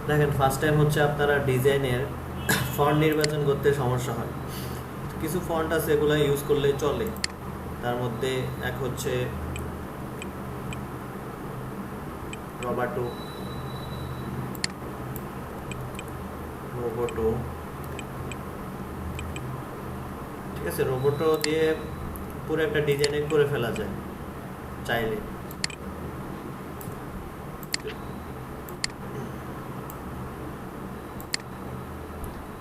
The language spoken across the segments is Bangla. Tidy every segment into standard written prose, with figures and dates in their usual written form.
দেখেন ফার্স্ট টাইম হচ্ছে আপনারা ডিজাইনের ফন্ট নির্বাচন করতে সমস্যা হয়। কিছু ফন্ট আছে এগুলো ইউজ করলে চলে, তার মধ্যে এক হচ্ছে রবাটো, রোবোটো, ঠিক আছে। রোবোটো দিয়ে পুরো একটা ডিজাইনিং করে ফেলা যায় চাইলে।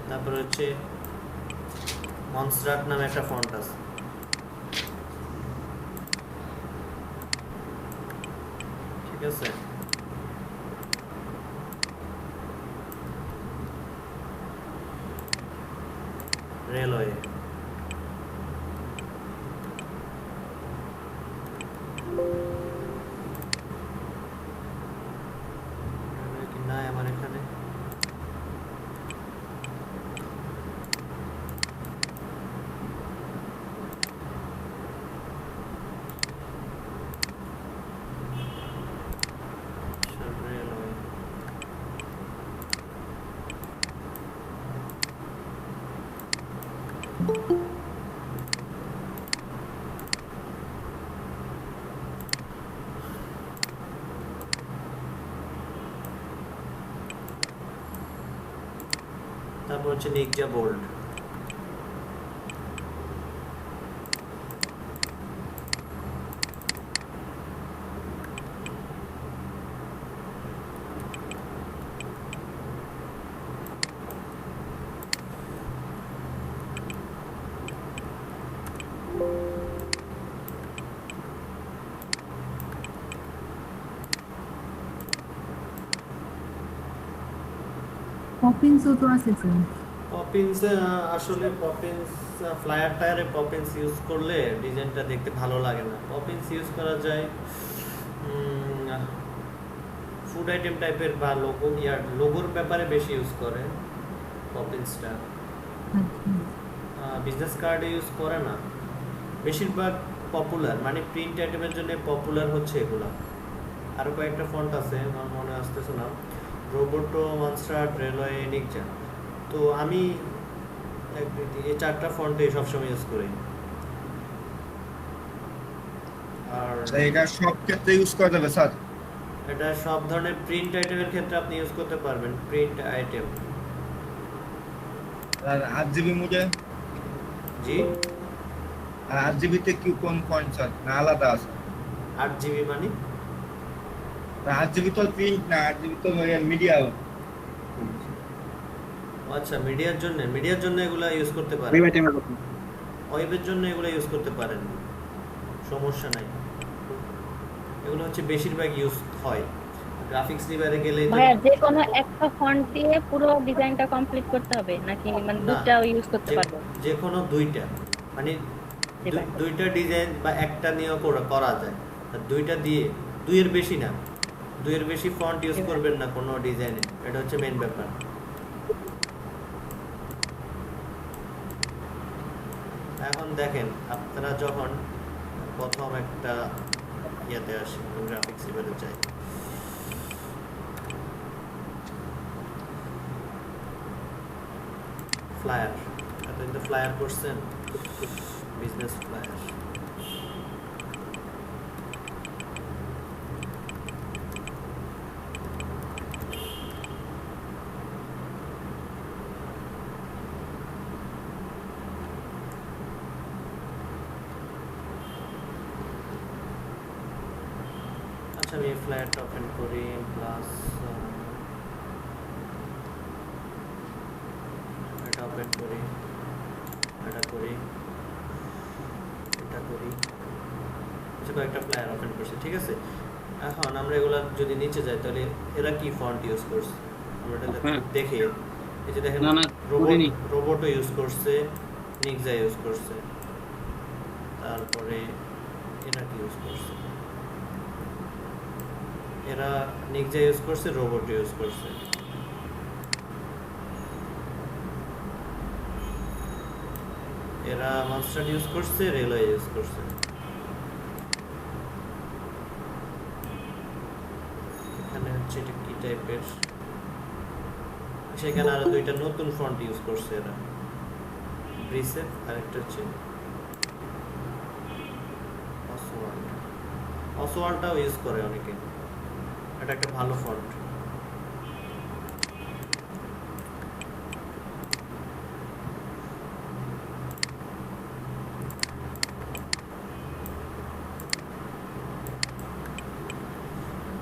তারপরে হচ্ছে মনস্ট্রাট নামে একটা ফন্ট আছে, ঠিক আছে। রেলওয়ে, কি না আমার এখানে রেলওয়ে। তারপর হচ্ছে নিকজা বোল্ড। পপিন্সও তো আছে স্যার। পপিন্স, আসলে পপিন্স ফ্লায়ার টায়ারে পপিন্স ইউজ করলে ডিজাইনটা দেখতে ভালো লাগে না। পপিন্স ইউজ করা যায় ফুড আইটেম টাইপের বা লোগো ইয়ার লোগোর ব্যাপারে বেশি ইউজ করে পপিন্সটা। বিজনেস কার্ডে ইউজ করে না বেশিরভাগ। পপুলার মানে প্রিন্ট আইটেমের জন্য পপুলার হচ্ছে এগুলা। আরও কয়েকটা ফন্ট আছে আমার মনে আসতেছে না, রোবোটো, মনস্ট্রাট, রেলওয়ে, নিকজা। তো আমি এই চারটা ফন্টে সবসময় ইউজ করি। আর এটা সব ক্ষেত্রে ইউজ করা যাবে স্যার? এটা সব ধরনের প্রিন্ট আইটেমের ক্ষেত্রে আপনি ইউজ করতে পারবেন। Print item. আর 8 জিবি মোডে? জি, আর 8 জিবিতে কি কোন পয়েন্ট স্যার, না আলাদা আছে? 8 জিবি মানে 8 জিবি তো প্রিন্ট না, 8 জিবি তো মিডিয়া। আচ্ছা, মিডিয়ার জন্য এগুলা ইউজ করতে পারেন। ওয়েবের জন্য এগুলো ইউজ করতে পারেন, সমস্যা নাই। এগুলো হচ্ছে বেশিরভাগ ইউজ হয়। গ্রাফিক্স ডিজাইনে গেলে ভাইয়া যে কোনো একটা ফন্ট দিয়ে পুরো ডিজাইনটা কমপ্লিট করতে হবে নাকি মানে দুটো ইউজ করতে পারবো? যে কোনো দুইটা, মানে দুইটা ডিজাইন বা একটা নিয়েও করা যায়। আর দুইটা দিয়ে দুইয়ের বেশি না, দুইয়ের বেশি ফন্ট ইউজ করবেন না কোনো ডিজাইনে, এটা হচ্ছে মেইন ব্যাপার। এখন দেখেন আপনারা যখন প্রথম একটা ইয়াতে আসি, গ্রাফিক্স এবারে যাই, ফ্লায়ার। আপনি তো ফ্লায়ার করছেন, বিজনেস ফ্লায়ার। আচ্ছা, আমি এই ফ্লায়ারটা ওপেন করি, প্লাস এটা ওপেন করি, এটা করি, এটা করি। আচ্ছা, কয়েকটা ফ্লায়ার ওপেন করছি, ঠিক আছে। এখন আমরা এগুলা যদি নিচে যাই তাহলে এরা কি ফন্ট ইউজ করছে আমরা এটা দেখি। এই যে দেখেন রোবোটো ইউজ করছে, নিকজা ইউজ করছে, তারপরে এরা কি ইউজ করছে, এরা নিকজা ইউজ করছে, রোবোটো ইউজ করছে। এরা মনস্ট্রাট ইউজ করছে, রেলওয়ে ইউজ করছে। হচ্ছে এটা কি টাইপের, সেখানে আরো দুইটা নতুন ফন্ট ইউজ করছে এরা, ব্রিসেপ আর একটা হচ্ছে অসওয়াল্ড। অসওয়াল্ডটাও ইউজ করে অনেকে, এটা একটা ভালো ফন্ট।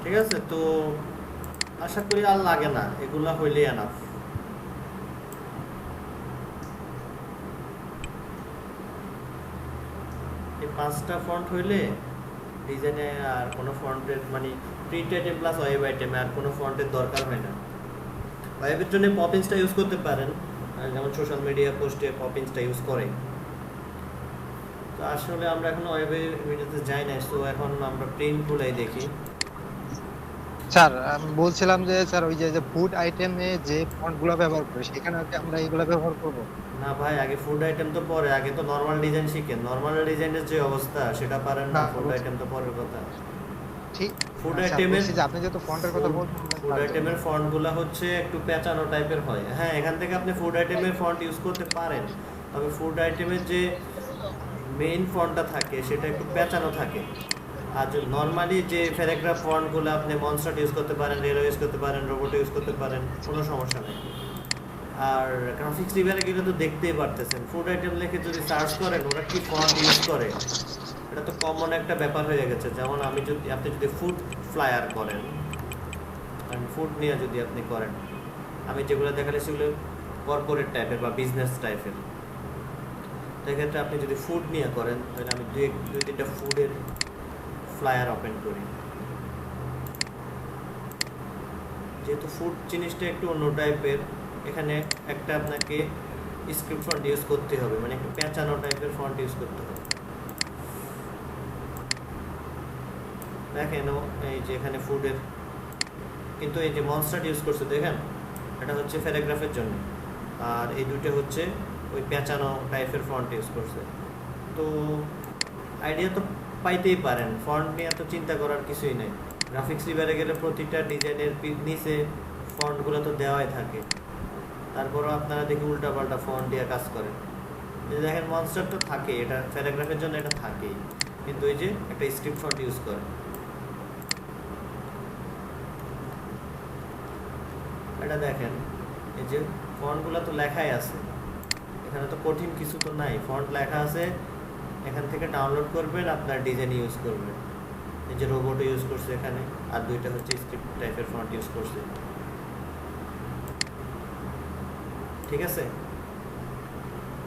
ঠিক আছে, তো আশা করি আর লাগে না, এগুলা হইলে এনাফ। এই 5টা ফন্ট হইলে ডিজাইনে আর কোনো ফন্টের মানে প্রিন্ট আইটেম প্লাস ওয়েব আইটেমে আর কোনো ফন্টের দরকার হয় না। ওয়েবের জন্য পপিন্সটা ইউজ করতে পারেন, যেমন সোশ্যাল মিডিয়া পোস্টে পপিন্সটা ইউজ করে। তো আসলে আমরা এখন ওয়েবে ভিডিওতে যাই না, তো এখন আমরা প্রিন্টগুলাই দেখি। স্যার আমি বলছিলাম যে স্যার ওই যে ফুড আইটেমে যে ফন্টগুলো ব্যবহার করে সেখানে কি আমরা এগুলো ব্যবহার করব? না ভাই, আগে ফুড আইটেম তো পরে, আগে তো নরমাল ডিজাইন শিখেন। নরমাল ডিজাইনের যে অবস্থা সেটা পারেন না, না, ফুড বুঝছি। আইটেম তো পরের কথা। ঠিক ফুড আচ্ছা, আইটেমের বলছি যে আপনি যেহেতু ফন্টের কথা বলছেন ফুড আইটেমের ফন্টগুলো হচ্ছে একটু পেঁচানো টাইপের হয়। হ্যাঁ, এখান থেকে আপনি ফুড আইটেমের ফন্ট ইউজ করতে পারেন, তবে ফুড আইটেমের যে মেইন ফন্টটা থাকে সেটা একটু পেঁচানো থাকে। আর নর্মালি যে প্যারাগ্রাফ ফন্টগুলো আপনি মনস্টার ইউজ করতে পারেন, রেলো ইউজ করতে পারেন, রোবট ইউজ করতে পারেন, কোনো সমস্যা নেই। আর গ্রাফিক্স রিভারে গেলে তো দেখতেই পারতেছেন, ফুড আইটেম লিখে যদি সার্চ করেন ওরা কি ফন্ট ইউজ করে, এটা তো কমন একটা ব্যাপার হয়ে গেছে। যেমন আপনি যদি ফুড ফ্লায়ার করেন, ফুড নিয়ে যদি আপনি করেন, আমি যেগুলো দেখালে সেগুলো কর্পোরেট টাইপের বা বিজনেস টাইপের। সেক্ষেত্রে আপনি যদি ফুড নিয়ে করেন তাহলে আমি দুই তিনটা ফুডের ফ্লায়ার ওপেন করি। যেহেতু ফুড জিনিসটা একটু অন্য টাইপের, এখানে একটা আপনাকে স্ক্রিপ্ট ফন্ট ইউজ করতে হবে, মানে একটু পেঁচানো টাইপের ফন্ট ইউজ করতে হবে। দেখেন এই যে এখানে ফুডের, কিন্তু এই যে মনস্টার ইউজ করছে দেখেন, এটা হচ্ছে প্যারাগ্রাফের জন্য, আর এই দুটো হচ্ছে ওই পেঁচানো টাইপের ফন্ট ইউজ করছে। তো আইডিয়া তো পাইতেই পারেন, ফন্ট নিয়ে তো চিন্তা করার কিছুই নেই। গ্রাফিক্স রিভারে গেলে প্রতিটা ডিজাইনের নিচে ফন্টগুলো তো দেওয়াই থাকে, তারপরও আপনারা দেখি উল্টাপাল্টা ফন্ট দিয়ে কাজ করেন। এই যে দেখেন মনস্টার তো থাকে, এটা প্যারাগ্রাফের জন্য এটা থাকেই, কিন্তু এই যে একটা স্ক্রিপ্ট ফন্ট ইউজ করে। এটা দেখেন এই যে ফন্টগুলো তো লেখাই আছে, এখানে তো কঠিন কিছু তো নাই, ফন্ট লেখা আছে, এখান থেকে ডাউনলোড করবেন, আপনার ডিজাইন ইউজ করবেন। এই যে রোবট ইউজ করছে এখানে, আর দুইটা হচ্ছে স্ক্রিপ্ট টাইপের ফন্ট ইউজ করছে। ঠিক আছে,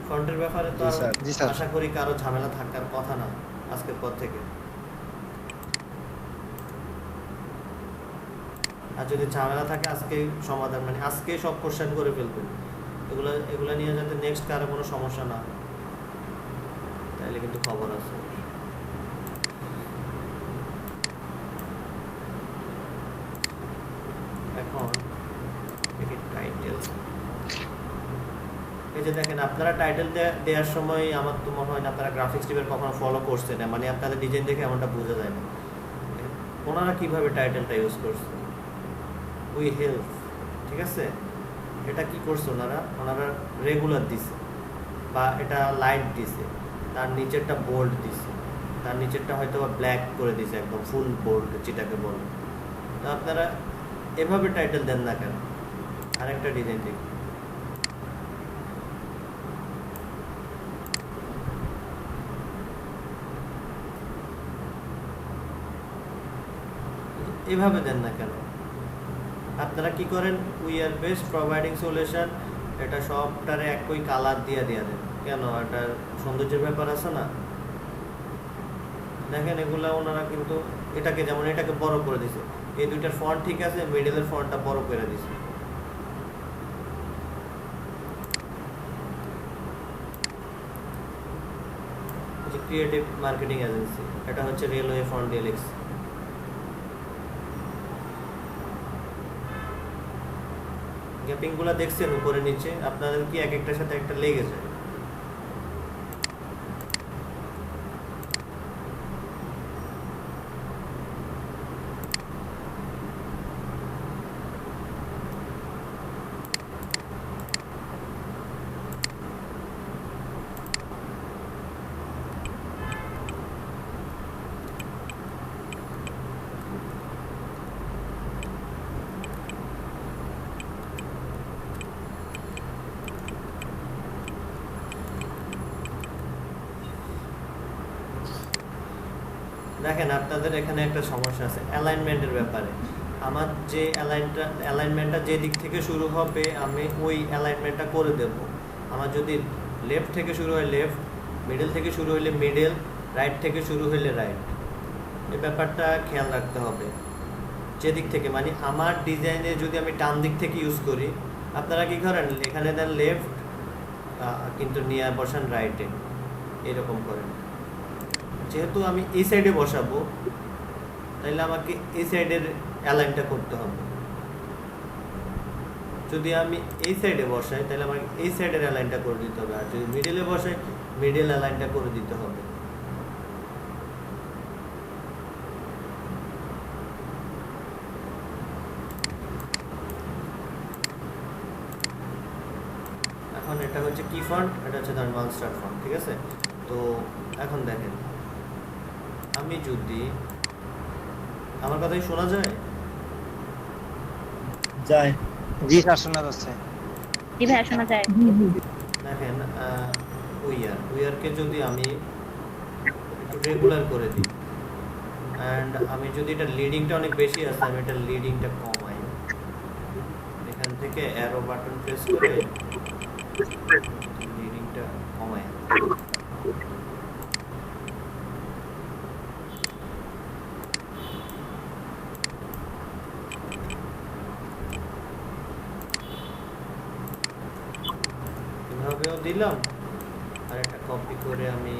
ফন্টের ব্যাপারে তো জি স্যার। আশা করি কারো ঝামেলা থাকার কথা না আজকের পর থেকে। আর যদি ঝামেলা থাকে আজকে সমাধান, মানে আজকে সব কোশ্চেন করে ফেলবেন, এগুলো নিয়ে যাতে নেক্সট কারো কোনো সমস্যা না হয়, তাহলে কিন্তু খবর আছে। এখন টাইটেল, এই যে দেখেন আপনারা টাইটেল দেওয়ার সময় আমার তো মনে হয় না আপনারা গ্রাফিক্স টিমের কখনো ফলো করছেন না, মানে আপনাদের ডিজাইন দেখে এমনটা বোঝা যায় না ওনারা কিভাবে টাইটেলটা ইউজ করছে। উই হেল্প, ঠিক আছে, এটা কি করছে ওনারা রেগুলার দিছে, বা এটা লাইট দিছে, তার নিচেরটা বোল্ড দিছে, তার নিচেরটা হয়তো বা ব্ল্যাক করে দিছে, একদম ফুল বোল্ড যেটাকে বলে। তো আপনারা এভাবে টাইটেল দেন না কেন? আরেকটা ডিজাইন দেখি, এভাবে দেন না কেন? আপনারা কি করেন, we are best providing solution, এটা সবটারে একই কালার দিয়ে দেন কেন? এটা সৌন্দর্যের ব্যাপার আছে না? দেখেন এগুলা ওনারা কিন্তু এটাকে, যেমন এটাকে বড় করে দিছে, এই দুইটার ফন্ট ঠিক আছে, মিডলের ফন্টটা বড় করে দিছে। ক্রিয়েটিভ মার্কেটিং এজেন্সি, এটা হচ্ছে রেলওয়ে ফন্ট দিয়ে লিখছে। গ্যাপিংগুলো দেখছেন উপরে নিচে, আপনাদের কি এক একটার সাথে একটা লেগে যায়? দেখেন আপনাদের এখানে একটা সমস্যা আছে অ্যালাইনমেন্টের ব্যাপারে। আমার যে অ্যালাইনমেন্টটা যে দিক থেকে শুরু হবে আমি ওই অ্যালাইনমেন্টটা করে দেব। আমার যদি লেফট থেকে শুরু হয় লেফট, মিডল থেকে শুরু হলে মিডল, রাইট থেকে শুরু হলে রাইট, এই ব্যাপারটা খেয়াল রাখতে হবে। যে দিক থেকে মানে আমার ডিজাইনে যদি আমি ডান দিক থেকে ইউজ করি, আপনারা কি করেন এখানে দেন লেফট কিন্তু নিয়ে বসান রাইটে, এরকম করেন। যেহেতু আমি এই সাইডে বসাবো তাহলে আমাকে এই সাইডের অ্যালাইনটা করতে হবে। যদি আমি এই সাইডে বসাই তাহলে আমাকে এই সাইডের অ্যালাইনটা করে দিতে হবে, আর যদি মিডলে বসাই মিডল অ্যালাইনটা করে দিতে হবে। এখন এটা হচ্ছে কি ফন্ট, এটা হচ্ছে ধরেন মনস্টার ফন্ট, ঠিক আছে? তো এখন দেখেন আমি যদি, আমার কথাই শোনা যায়? যায়। জি স্যার শোনা যাচ্ছে। জি ভাই শোনা যায়। দেখেন উইয়ারকে যদি আমি একটু রেগুলার করে দিই, অ্যান্ড আমি যদি এটা লিডিংটা অনেক বেশি আছে আমি এটা লিডিংটা কমাই, এখান থেকে অ্যারো বাটন প্রেস করে লিডিংটা কমাই। এভাবেও দিলাম, আর একটা কপি করে আমি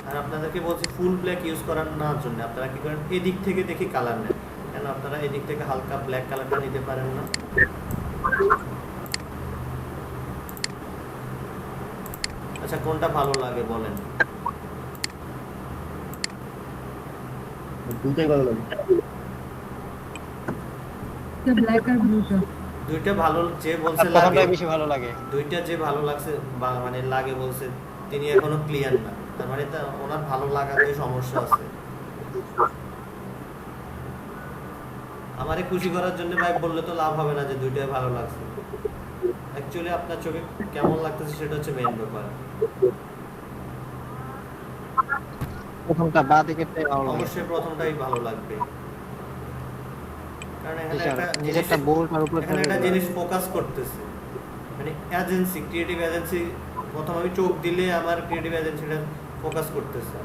আর আপনাদেরকে বলছি ফুল ব্ল্যাক ইউজ করার না জন্য আপনারা কি করেন এদিক থেকে দেখি কালার নেন, কেন আপনারা এদিক থেকে হালকা ব্ল্যাক কালারটা নিতে পারেন না? আচ্ছা কোনটা ভালো লাগে বলেন? দুটোই ভালো লাগে। ব্ল্যাক আর ব্লুটা দুইটা ভালো, যে বলছে লাগে প্রথমটাই বেশি ভালো লাগে। দুইটা যে ভালো লাগছে বা মানে লাগে বলছে তিনি এখনো ক্লিয়ার না, তার মানে তা ওনার ভালো লাগাতে সমস্যা আছে। আমারে খুশি করার জন্য ভাই বললে তো লাভ হবে না যে দুইটাই ভালো লাগছে। অ্যাকচুয়ালি আপনার চোখে কেমন লাগতেছে সেটা হচ্ছে মেইন ব্যাপার। প্রথমটা বাঁ দিকেরটাই ভালো লাগে। অবশ্যই প্রথমটাই ভালো লাগবে, কারণ এখানে একটা নিজেরটা বোল্ড আর উপরে এখানে একটা জিনিস ফোকাস করতেছে, মানে এজেন্সি, ক্রিয়েটিভ এজেন্সি। প্রথম আমি চোখ দিলে আমার ক্রিয়েটিভ এজেন্সিটা ফোকাস করতেছে,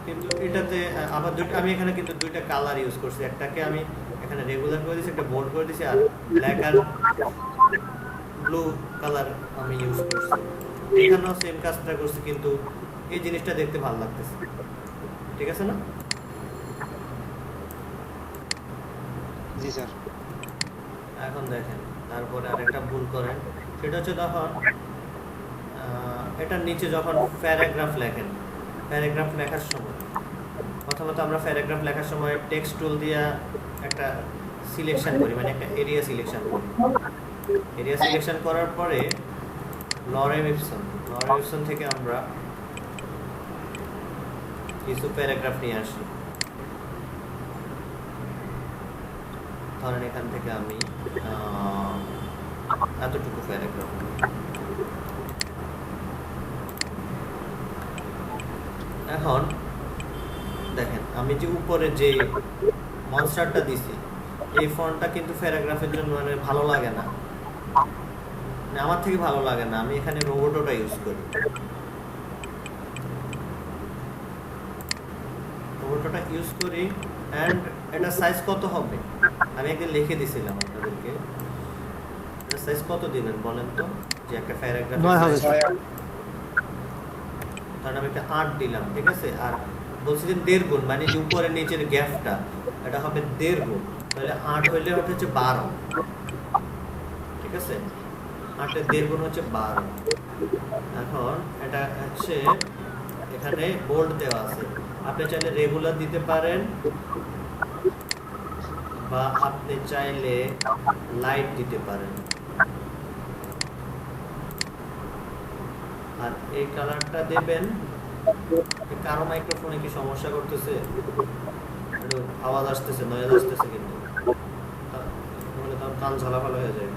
কিন্তু এটাতে আমার দুইটা, আমি এখানে কিন্তু দুইটা কালার ইউজ করছি। একটাকে আমি এখানে রেগুলার করে দিয়েছি, একটা বোল্ড করে দিয়েছি, আর ব্ল্যাক আর ব্লু কালার আমি ইউজ করছি। এখানেও সেম কাজটা করছি, কিন্তু এই জিনিসটা দেখতে ভালো লাগতেছে, ঠিক আছে না? জি স্যার। এখন দেখেন তারপরে আরেকটা ভুল করেন, সেটা হচ্ছে তখন এটার নিচে যখন প্যারাগ্রাফ লেখেন, প্যারাগ্রাফ লেখার সময় প্রথমত আমরা প্যারাগ্রাফ লেখার সময় টেক্সট টুল দিয়ে একটা সিলেকশন করি, মানে একটা এরিয়া সিলেকশন করি। এরিয়া সিলেকশন করার পরে লরেম ইপসন থেকে আমরা কিছু প্যারাগ্রাফ নিয়ে আসি। ধরেন এখান থেকে আমি এতটুকু প্যারাগ্রাফ, এখন দেখেন আমি যে উপরে যে মনস্টারটা দিছি এই ফন্টটা কিন্তু প্যারাগ্রাফের জন্য মানে ভালো লাগে না, মানে আমার থেকে ভালো লাগে না। আমি এখানে রোবোটোটা ইউজ করি, অ্যান্ড এটা সাইজ কত হবে আমি একদিন লিখে দিছিলাম আপনাদেরকে। এটা সাইজ কত দিবেন বলেন তো, যে একটা প্যারাগ্রাফ কারণ আমি একটা 8 দিলাম, ঠিক আছে? আর বলছি যে 1.5 গুণ, মানে যে উপরে নিচের গ্যাপটা এটা হবে 1.5 গুণ, তাহলে 8 হইলে ওটা হচ্ছে 12, ঠিক আছে? 8 এর 1.5 গুণ হচ্ছে 12। এখন এটা হচ্ছে এখানে বোল্ড দেওয়া আছে, আপনি চাইলে রেগুলার দিতে পারেন বা আপনি চাইলে লাইট দিতে পারেন। আর এই কালারটা দেবেন, কারো মাইক্রোফোনে কি সমস্যা করতেছে? একটু আওয়াজ আসতেছে, নয়েজ আসতেছে কিন্তু তাহলে তার কান ঝালাপালা হয়ে যায়।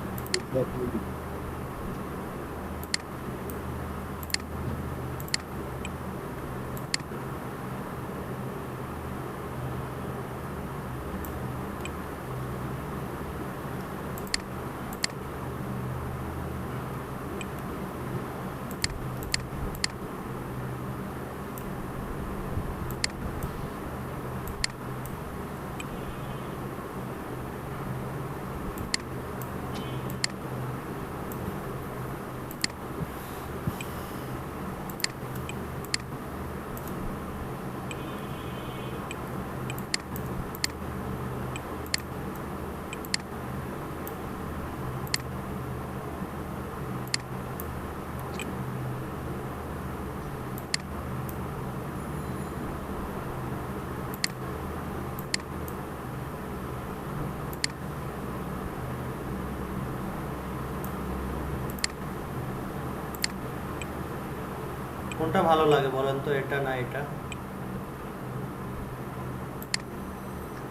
কোনটা ভালো লাগে বলেন তো, এটা না এটা?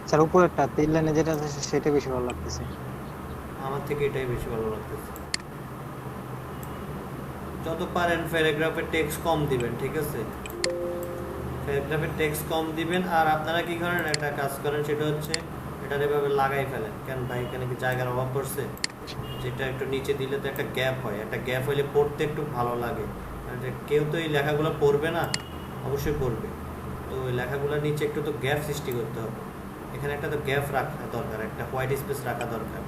স্যার উপরেরটা 3 লাইনে যেটা আছে সেটা বেশি ভালো লাগতেছে। আমার থেকে এটাই বেশি ভালো লাগতেছে। যত পারেন প্যারাগ্রাফের টেক্সট কম দিবেন, ঠিক আছে? প্যারাগ্রাফের টেক্সট কম দিবেন। আর আপনারা কি করেন, একটা কাজ করেন, সেটা হচ্ছে এটা এভাবে লাগাই ফেলেন। কেন ভাই, এখানে কি জায়গার অভাব পড়ছে? যেটা একটু নিচে দিলে তো একটা গ্যাপ হয়, একটা গ্যাপ হইলে পড়তে একটু ভালো লাগে। কেউ তো এই লেখাগুলো পড়বে না, অবশ্যই পড়বে। তো ওই লেখাগুলোর নিচে একটু তো গ্যাপ সৃষ্টি করতে হবে। এখানে একটা তো গ্যাপ রাখা দরকার, একটা হোয়াইট স্পেস রাখা দরকার।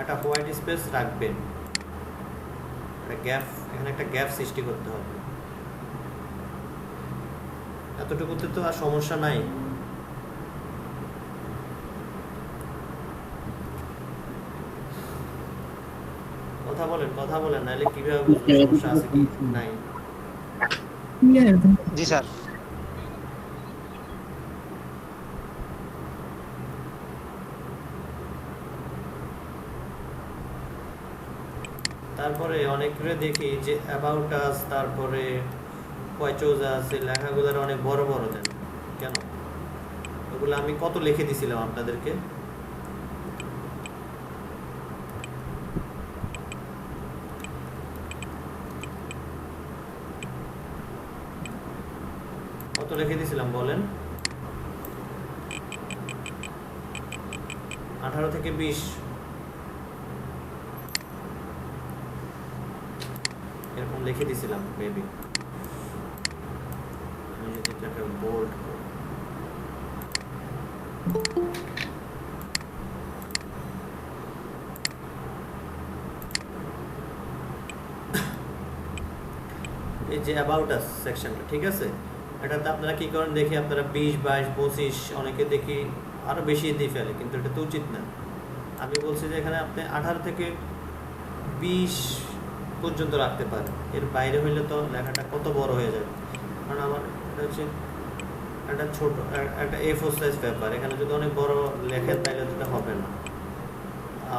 একটা হোয়াইট স্পেস রাখবেন, একটা গ্যাপ, এখানে একটা গ্যাপ সৃষ্টি করতে হবে। এতটুকুতে তো আর সমস্যা নাই। কথা বলেন নাহলে কিভাবে বুঝবেন সমস্যা আছে কি নাই। Clear. জি স্যার। তারপরে অনেকগুলো দেখি যে অ্যাবাউট আস, তারপরে পয়চোজ আছে, লেখাগুলোর অনেক বড় বড় দেন কেন? ওগুলো আমি কত লিখে দিছিলাম আপনাদেরকে? কত লিখে দিছিলাম বলেন? 18 থেকে 20 এরকম লিখে দিছিলাম মেবি। আমি যদি এটাকে বোল্ড করি, এই যে অ্যাবাউট আস সেকশনটা, ঠিক আছে? এটাতে আপনারা কি করেন দেখি, আপনারা 20, 22, 25 অনেকে দেখি আরো বেশি দিয়ে ফেলে, কিন্তু এটা তো উচিত না। আমি বলছি যে এখানে আপনি 18 থেকে 20 পর্যন্ত রাখতে পারেন। এর বাইরে হইলে তো লেখাটা কত বড় হয়ে যাবে। কারণ আমার এটা হচ্ছে একটা ছোট একটা A4 সাইজ পেপার, এখানে যদি অনেক বড় লেখেন তাহলে সেটা হবে না।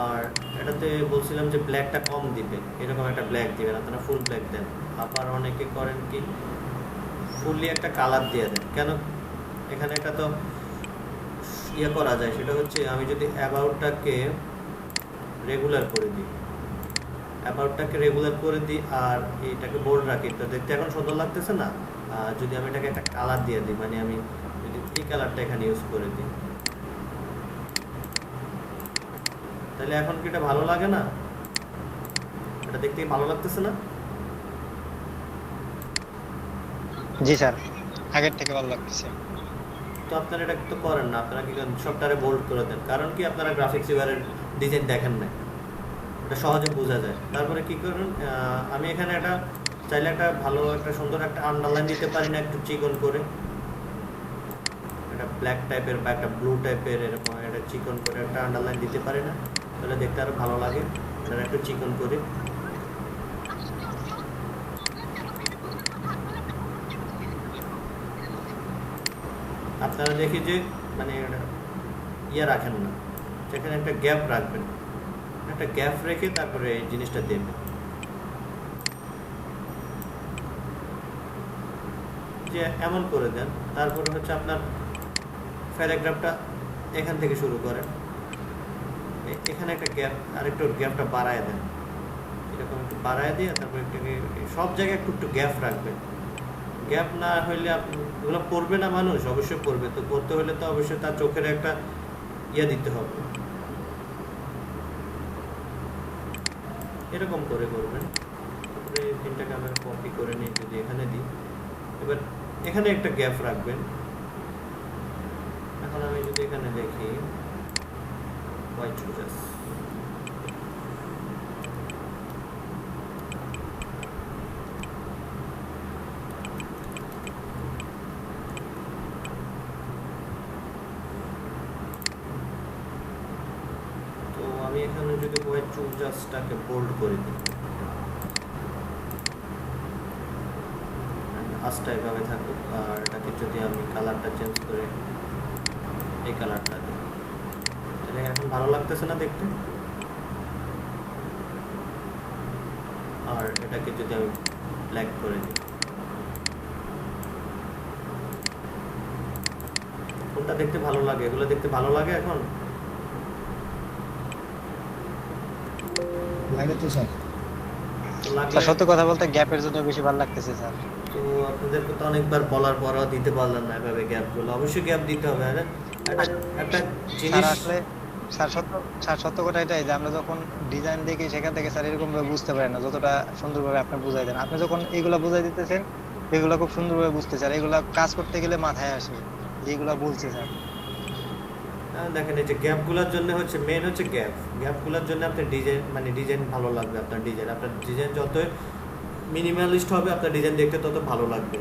আর এটাতে বলছিলাম যে ব্ল্যাকটা কম দিবেন, এরকম একটা ব্ল্যাক দিবেন, আপনারা ফুল ব্ল্যাক দেন। আবার অনেকে করেন কি ফুললি একটা কালার দিয়ে দেন। কেন? এখানে একটা তো ইয়ে করা যায়, সেটা হচ্ছে আমি যদি অ্যাবাউটটাকে রেগুলার করে দিই, আর এটাকে বোল্ড রাখি, তো দেখতে এখন সুন্দর লাগতেছে না? যদি আমি এটাকে একটা কালার দিয়ে দিই, মানে আমি যদি এই কালারটা এখানে ইউজ করে দিই, তাহলে এখন কি এটা ভালো লাগে না? এটা দেখতে ভালো লাগতেছে না? জি স্যার, আগের থেকে ভালো লাগতেছে। তো আপনারা এটা তো করেন না, আপনারা কি করেন, সবটারে বোল্ড করে দেন। কারণ কি, আপনারা গ্রাফিক্স এবারের ডিজাইন দেখেন না, এটা সহজে বোঝা যায়। তারপরে কি করুন, আমি এখানে একটা চাইলে একটা ভালো একটা সুন্দর একটা আন্ডারলাইন দিতে পারি না, একটু চিকন করে, একটা ব্ল্যাক টাইপের বা একটা ব্লু টাইপের, এরকম একটা চিকন করে একটা আন্ডারলাইন দিতে পারি না? তাহলে দেখতে আরো ভালো লাগে। এটা একটু চিকন করে আপনারা দেখি যে মানে ইয়ে রাখেন না, সেখানে একটা গ্যাপ রাখবেন, একটা গ্যাপ রেখে তারপরে এই জিনিসটা দেবে। যে এমন করে দেন, তারপরে হচ্ছে আপনার প্যারাগ্রাফটা এখান থেকে শুরু করেন, এখানে একটা গ্যাপ, আরেকটু গ্যাপটা বাড়ায় দেন, এরকম একটু বাড়ায় দিয়ে তারপরে একটাকে সব জায়গায় একটু একটু গ্যাপ রাখবেন। গ্যাপ না হইলে ওগুলো পড়বে না মানুষ, অবশ্যই পড়বে। তো পড়তে হলে তো অবশ্যই তার চোখের একটা ইয়ে দিতে হবে, এরকম করে করবেন। তারপরে এই তিনটাকে আমরা কপি করে নিয়ে যদি এখানে দিই, এবার এখানে একটা গ্যাপ রাখবেন। এখন আমি যদি এখানে দেখি হোয়াইট চুজাস, তো আমি এখানে যদি হোয়াইট চুজাসটাকে বোল্ড করে দিই, আস্তা এভাবে থাকুক, আর এটাকে যদি আমি কালারটা চেঞ্জ করে এই কালারটা দিই, তাহলে এখন ভালো লাগতেছে না দেখতে। আর এটাকে যদি আমি ব্ল্যাক করে দিই, কোনটা দেখতে ভালো লাগে? এগুলো দেখতে ভালো লাগে এখন লাগে তো স্যার। তো লাগলে স্যার সত্য কথা বলতে গ্যাপের জন্য বেশি ভালো লাগতেছে স্যার। তো আপনাদেরকে তো অনেকবার বলার পরও দিতে পারলেন না এভাবে গ্যাপগুলো। অবশ্যই গ্যাপ দিতে হবে। আর একটা জিনিস স্যার আসলে স্যার সত্য কথা এটাই যে আমরা যখন ডিজাইন দেখি সেখান থেকে স্যার এরকম ভাবে বুঝতে পারেন না যতটা সুন্দরভাবে আপনি বুঝাই দেন। আপনি যখন এইগুলা বুঝাই দিতেছেন এগুলা খুব সুন্দরভাবে বুঝতে স্যার, এগুলা কাজ করতে গেলে মাথায় আসে যেগুলা বলছে স্যার। দেখেন, এই যে গ্যাপগুলোর জন্য হচ্ছে মেন হচ্ছে গ্যাপগুলোর জন্য আপনার ডিজাইন ভালো লাগবে। আপনার ডিজাইন যত মিনিমালিস্ট হবে আপনার ডিজাইন দেখতে তত ভালো লাগবে।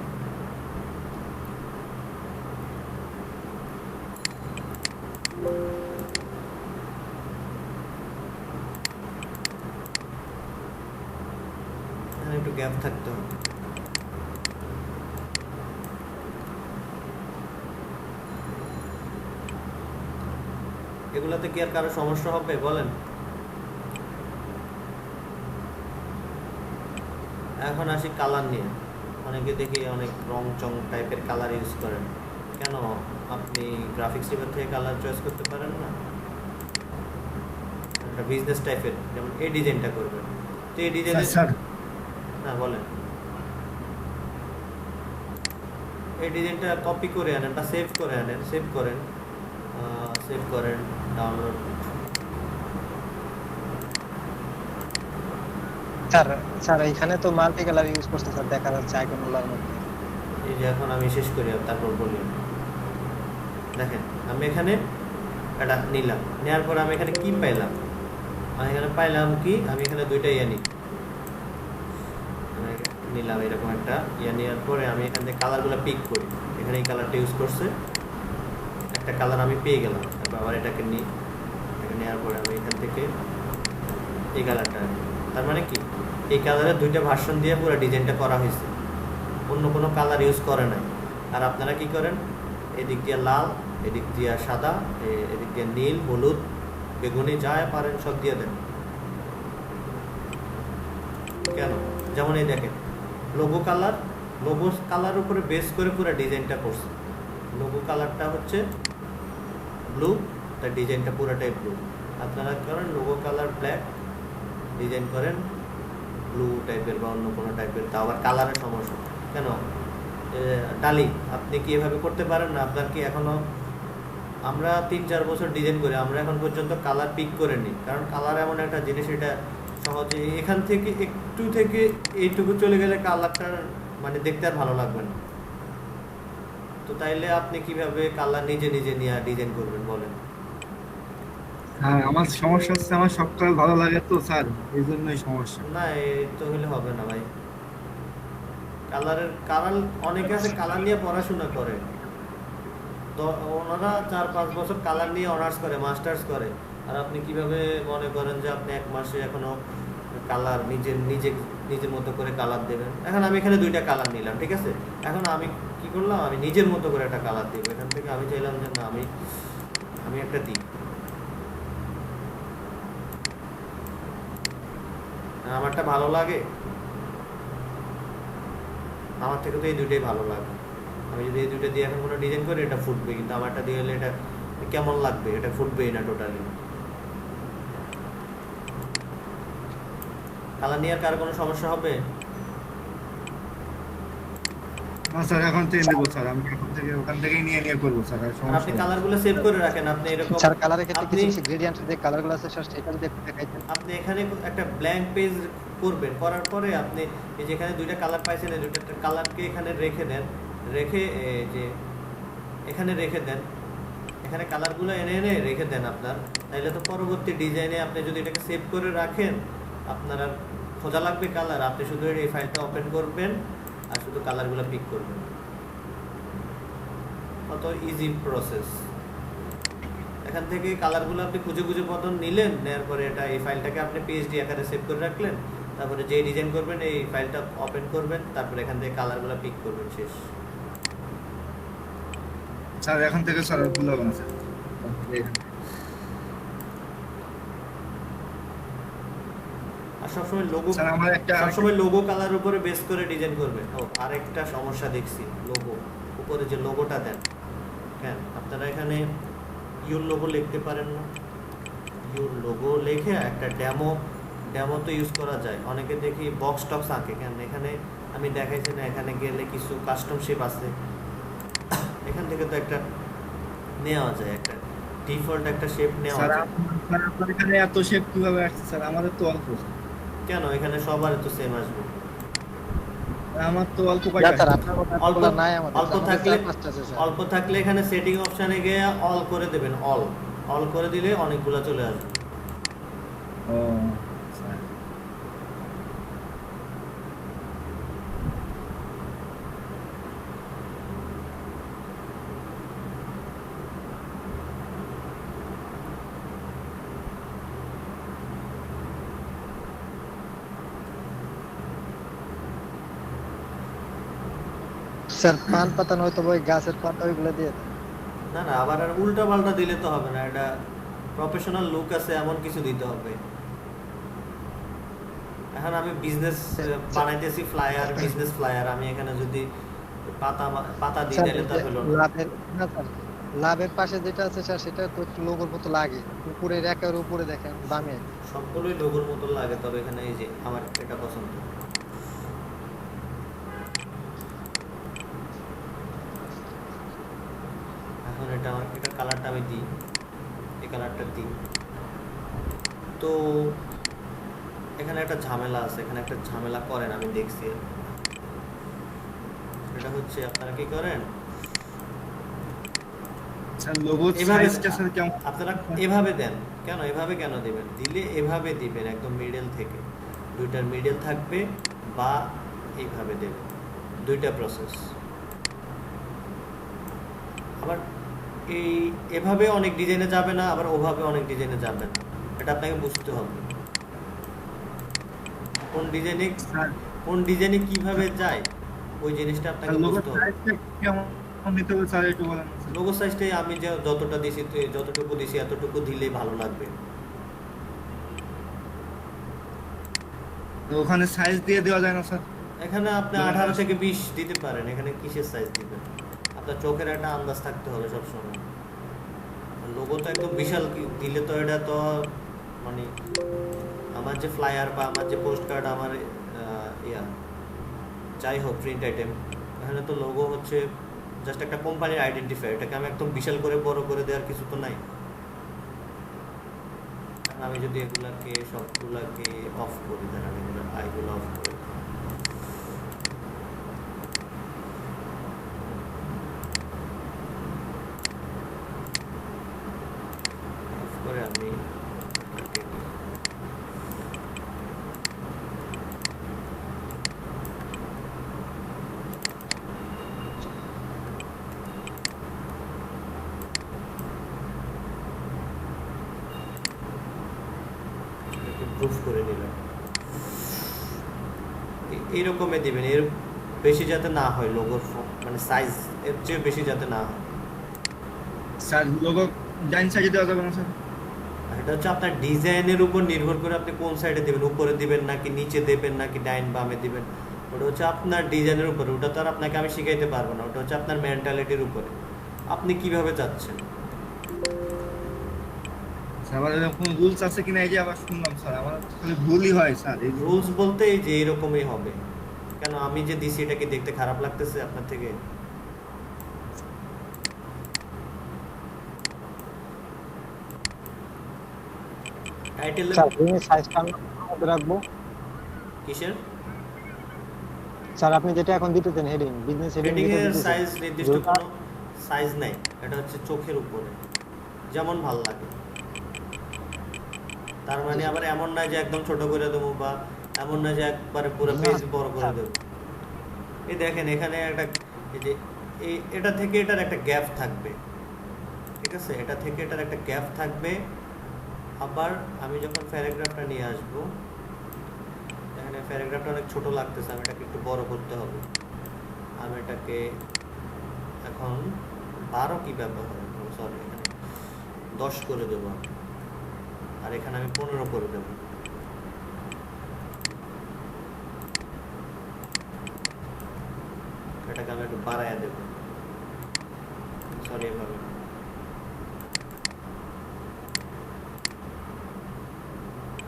এখানে একটু গ্যাপ থাকতে হবে। এগুলাতে কি আর কারো সমস্যা হবে বলেন? এখন আসি কালার নিয়ে। অনেকে দেখি অনেক রং চং টাইপের কালার ইউজ করেন। কেন আপনি গ্রাফিক্স রিভার থেকে কালার চয়েস করতে পারেন না? একটা বিজনেস টাইপের, যেমন এই ডিজাইনটা করবেন, তো এই ডিজাইনে স্যার না বলেন, এই ডিজাইনটা কপি করে আনেন বা সেভ করে আনেন, সেভ করেন ডাউনলোড। স্যার এখানে তো মাল্টি কালার ইউজ করতে স্যার, দেখা যাচ্ছে আইকনগুলোর মধ্যে। এই যে এখন আমি শেষ করি তারপর বলি। দেখেন আমি এখানে এটা নিলাম, নেওয়ার পর আমি এখানে কি পাইলাম? আমি এখানে পাইলাম কি, আমি এখানে দুইটা নিলাম এরকম একটা নেওয়ার পরে আমি এখান থেকে কালারগুলো পিক করি। এখানে এই কালারটা ইউজ করছে, একটা কালার আমি পেয়ে গেলাম। তারপর আবার এটাকে নিই, এটাকে নেওয়ার পরে আমি এখান থেকে এই কালারটা, তার মানে কি এই কালারের দুইটা ভার্সন দিয়ে পুরো ডিজাইনটা করা হয়েছে, অন্য কোনো কালার ইউজ করে নাই। আর আপনারা কি করেন, এদিক দিয়ে লাল, এদিক দিয়ে সাদা, এদিক দিয়ে নীল, হলুদ, বেগুনি, যা পারেন সব দিয়ে দেন। কেন? যেমন এই দেখেন লোগো কালার উপরে বেস করে পুরো ডিজাইনটা করছে। লোগো কালারটা হচ্ছে ব্লু, তার ডিজাইনটা পুরোটাই ব্লু। আপনারা করেন লোগো কালার ব্ল্যাক, ডিজাইন করেন ব্লু টাইপের বা অন্য কোনো টাইপের, তা আবার কালারের সমস্যা কেন? ডালি আপনি কি এভাবে করতে পারেন না? আপনার কি এখনো, আমরা 3-4 বছর ডিজাইন করি, আমরা এখন পর্যন্ত কালার পিক করে নিই। কারণ কালার এমন একটা জিনিস, এটা সহজে এখান থেকে একটু থেকে এইটুকু চলে গেলে কালারটা মানে দেখতে আর ভালো লাগবে না। তো তাইলে আপনি কিভাবে কালার নিজে নিয়ে ডিজাইন করবেন বলেন? হ্যাঁ, আমার সমস্যা হচ্ছে আমার সব কালার ভালো লাগে তো স্যার, এই জন্যই সমস্যা। না, এই তো হলে হবে না ভাই। কালার অনেকে আছে কালার নিয়ে পড়াশোনা করে, তো ওনারা 4-5 বছর কালার নিয়ে অনার্স করে, মাস্টার্স করে। আর আপনি কিভাবে মনে করেন যে আপনি 1 মাসে এখনো কালার নিজের মতো করে কালার দেবেন? এখন আমি এখানে 2টা কালার নিলাম, ঠিক আছে। এখন আমি কি করলাম, আমি নিজের মতো করে একটা কালার দিব। এখান থেকে আমি চাইলাম যে না, আমি একটা দিই। আমারটা ভালো লাগে, আমার থেকে তো এই দুইটাই ভালো লাগে। আমি যদি এই দুইটা দিয়ে এখন কোনো ডিজাইন করি এটা ফুটবে, কিন্তু আমারটা দিয়ে হলে এটা কেমন লাগবে, এটা ফুটবেই না টোটালি। কালার নিয়ে আর কারো কোনো সমস্যা হবে? না স্যার, এখন থেকে নেবো স্যার, আমি এখন থেকে ওখান থেকেই নিয়ে নিয়ে করবো স্যার, আর আর সমস্যা আপনি নেই। কালারগুলো সেভ করে রাখেন। আপনি এরকম স্যার কালারের ক্ষেত্রে আপনি কিছু গ্রেডিয়েন্ট যে কালারগুলো আছে স্যার সেটা যদি একটু দেখাইতেন। আপনি এখানে একটা ব্ল্যাঙ্ক পেজ করবেন, করার পরে আপনি এই যে এখানে দুইটা কালার পাইছেন, এই দুইটা কালারকে এখানে রেখে দেন, রেখে এই যে এখানে রেখে দেন, এখানে কালারগুলো এনে এনে রেখে দেন আপনার। তাইলে তো পরবর্তী ডিজাইনে আপনি যদি এটাকে সেভ করে রাখেন, আপনার আর খোঁজা লাগবে কালার, আপনি শুধু এই ফাইলটা ওপেন করবেন আর শুধু কালারগুলো পিক করবেন। কত ইজি প্রসেস। এখান থেকে কালারগুলো আপনি খুঁজে খুঁজে মতন নিলেন, নেওয়ার পরে এটা এই ফাইলটাকে আপনি পিএইচডি আকারে সেভ করে রাখলেন, তারপরে যেই ডিজাইন করবেন এই ফাইলটা ওপেন করবেন, তারপরে এখান থেকে কালারগুলো পিক করবেন, শেষ। স্যার এখন থেকে স্যার আর ভুল হবে না স্যার। আর সবসময় লোগো, স্যার আমার একটা সবসময় লোগো কালার উপরে বেস করে ডিজাইন করবেন। ও আরেকটা সমস্যা দেখছি, লোগো উপরে যে লোগোটা দেন, হ্যাঁ আপনারা এখানে ইউর লোগো লিখতে পারেন না? ইউর লোগো লিখে একটা ডেমো তো ইউজ করা যায়। অনেকে দেখি বক্স টক্স আঁকে, কেন এখানে আমি দেখাইছি না, এখানে গেলে কিছু কাস্টম শেপ আছে, এখান থেকে তো একটা নেওয়া যায়, একটা ডিফল্ট একটা শেপ নেওয়া স্যার যায়। আপনার এখানে এত শেপ কিভাবে আসছে স্যার? আমাদের তো অল্প স্যার। কেন এখানে সবার তো সেম আসবে? আমার তো অল্প না কয়টা স্যার আসছে। আপনার কথা অল্প বলা নাই আমাদের, অল্প আমাদের থাকলে 4-5টা আছে স্যার। অল্প থাকলে এখানে সেটিং অপশনে গিয়ে অল করে দেবেন, অল করে দিলে অনেকগুলো চলে আসবে। ও স্যার, স্যার পান পাতা নয়তো ওই গাছের পাতা ওইগুলো দিয়ে দেন। না না, আবার আর উল্টা পাল্টা দিলে তো হবে না, এটা প্রফেশনাল লুক আছে এমন কিছু দিতে হবে। এখন আমি বিজনেস বানাইতেছি, ফ্লায়ার, বিজনেস ফ্লায়ার, আমি এখানে যদি পাতা দিই স্যার তাহলে তো এই যে হলো না। লাভের না স্যার, লাভের পাশে যেটা আছে স্যার সেটা তো একটু লোগোর মতো লাগে, উপরে রেখার উপরে দেখেন বামে। সবগুলোই লোগোর মতো লাগে, তবে এখানে এই যে আমার এটা পছন্দ। এখন এটা আমার এটা কালারটা আমি দিই, এই কালারটা দিই। তো এখানে একটা ঝামেলা আছে, এখানে একটা ঝামেলা করেন, আমি দেখছি। এটা হচ্ছে আপনারা কি করেন, স্যার লোগো এভাবে সাইজটা স্যার কেমন? আপনারা এভাবে দেন। কেন এভাবে কেন দিবেন? দিলে এভাবে দিবেন, একদম মিডল থেকে, দুইটার মিডল থাকবে, বা এইভাবে দেবেন, দুইটা প্রসেস। আবার এভাবে অনেক ডিজাইনে যাবে না, আবার ওভাবে অনেক ডিজাইনে যাবে না, এটা আপনাকে বুঝতে হবে কোন ডিজাইনে কিভাবে যায়, ওই জিনিসটা আপনাকে লোগো বুঝতে হবে। সাইজটা কেমন নিতে হবে স্যার একটু বলেন স্যার। লোগো সাইজটাই আমি যতটা দিছি, যতটুকু দিছি এতটুকু দিলেই ভালো লাগবে। তো ওখানে সাইজ দিয়ে দেওয়া যায় না স্যার? এখানে আপনি 18 থেকে 20 দিতে পারেন, এখানে কিসের সাইজ দিবেন? আপনার চোখের একটা আন্দাজ থাকতে হবে সবসময়। লোগো তো একদম বিশাল দিলে তো এটা তো মানে, আমার যে ফ্লায়ার বা আমার যে পোস্ট কার্ড, আমার যাই হোক প্রিন্ট আইটেম, এখানে তো লোগো হচ্ছে জাস্ট একটা কোম্পানির আইডেন্টিফায়ার, এটাকে আমি একদম বিশাল করে বড় করে দেওয়ার কিছু তো নাই। আমি যদি এগুলাকে সবগুলাকে অফ করি, দাঁড়ান এগুলো আইগুলো অফ করি, অফ করে আমি প্রুফ করে নিলাম। এইরকমই দিবেন, এর বেশি যাতে না হয়, লোগোর মানে সাইজ এর চেয়ে বেশি যাতে না হয়। স্যার লোগো ডাইন সাইডে দেওয়া যাবে না স্যার? এটা হচ্ছে আপনার ডিজাইনের উপর নির্ভর করে আপনি কোন সাইডে দিবেন, উপরে দিবেন নাকি নিচে দেবেন নাকি ডাইন বামে দিবেন, ওটা হচ্ছে আপনার ডিজাইনের উপরে। ওটা তো আর আপনাকে আমি শিখাইতে পারবো না, ওটা হচ্ছে আপনার মেন্টালিটির উপরে, আপনি কিভাবে চাচ্ছেন। স্যার আমার এরকম কোনো রুলস আছে কিনা এই যে আবার শুনলাম স্যার, আমার খালি ভুলই হয় স্যার এই রুলস বলতে এই যে এরকমই হবে। কেন আমি যে দিছি এটা কি দেখতে খারাপ লাগতেছে আপনার থেকে? টাইটেল স্যার এই সাইজটা আমরা কত রাখবো? কিসের? স্যার আপনি যেটা এখন দিতেছেন হেডিং, বিজনেস হেডিং হেডিং যেটা এর দিতেছেন, সাইজ নির্দিষ্ট যেটা- কোনো সাইজ নাই, এটা হচ্ছে চোখের উপরে যেমন ভালো লাগে। তার মানে আবার এমন না যে একদম ছোট করে দেবো, বা এমন না যে একবারে পুরো না, পেজ বড় করে স্যার। দেবো। এই দেখেন এখানে একটা, এই যে এটা থেকে এটার একটা গ্যাপ থাকবে, ঠিক আছে, এটা থেকে এটার একটা গ্যাপ থাকবে। আবার আমি যখন প্যারাগ্রাফটা নিয়ে আসবো, এখানে প্যারাগ্রাফটা অনেক ছোট লাগতেছে, আমি এটাকে একটু বড় করতে হবে। আমি এটাকে এখন 12 কি ব্যবহার, সরি এখানে 10 করে দেবো আমি। আর এখানে আমি 15 করে দেবো। এটাকে আমি একটু বাড়াইয়া দেবো, সরি এভাবে না।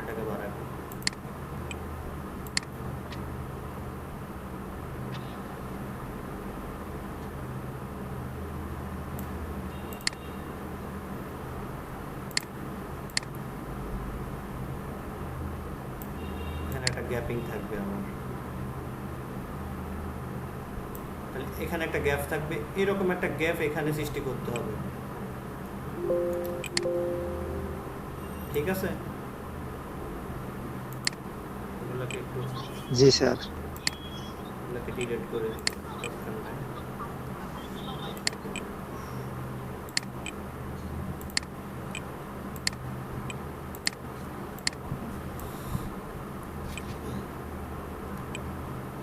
এটাকে বাড়াবো। এখানে একটা গ্যাপিং থাকবে আমার, তাহলে এখানে একটা গ্যাপ থাকবে, এরকম একটা গ্যাপ এখানে সৃষ্টি করতে হবে, ঠিক আছে। এগুলোকে একটু, জি স্যার। এগুলোকে ডিলিট করে দিই, দরকার নাই।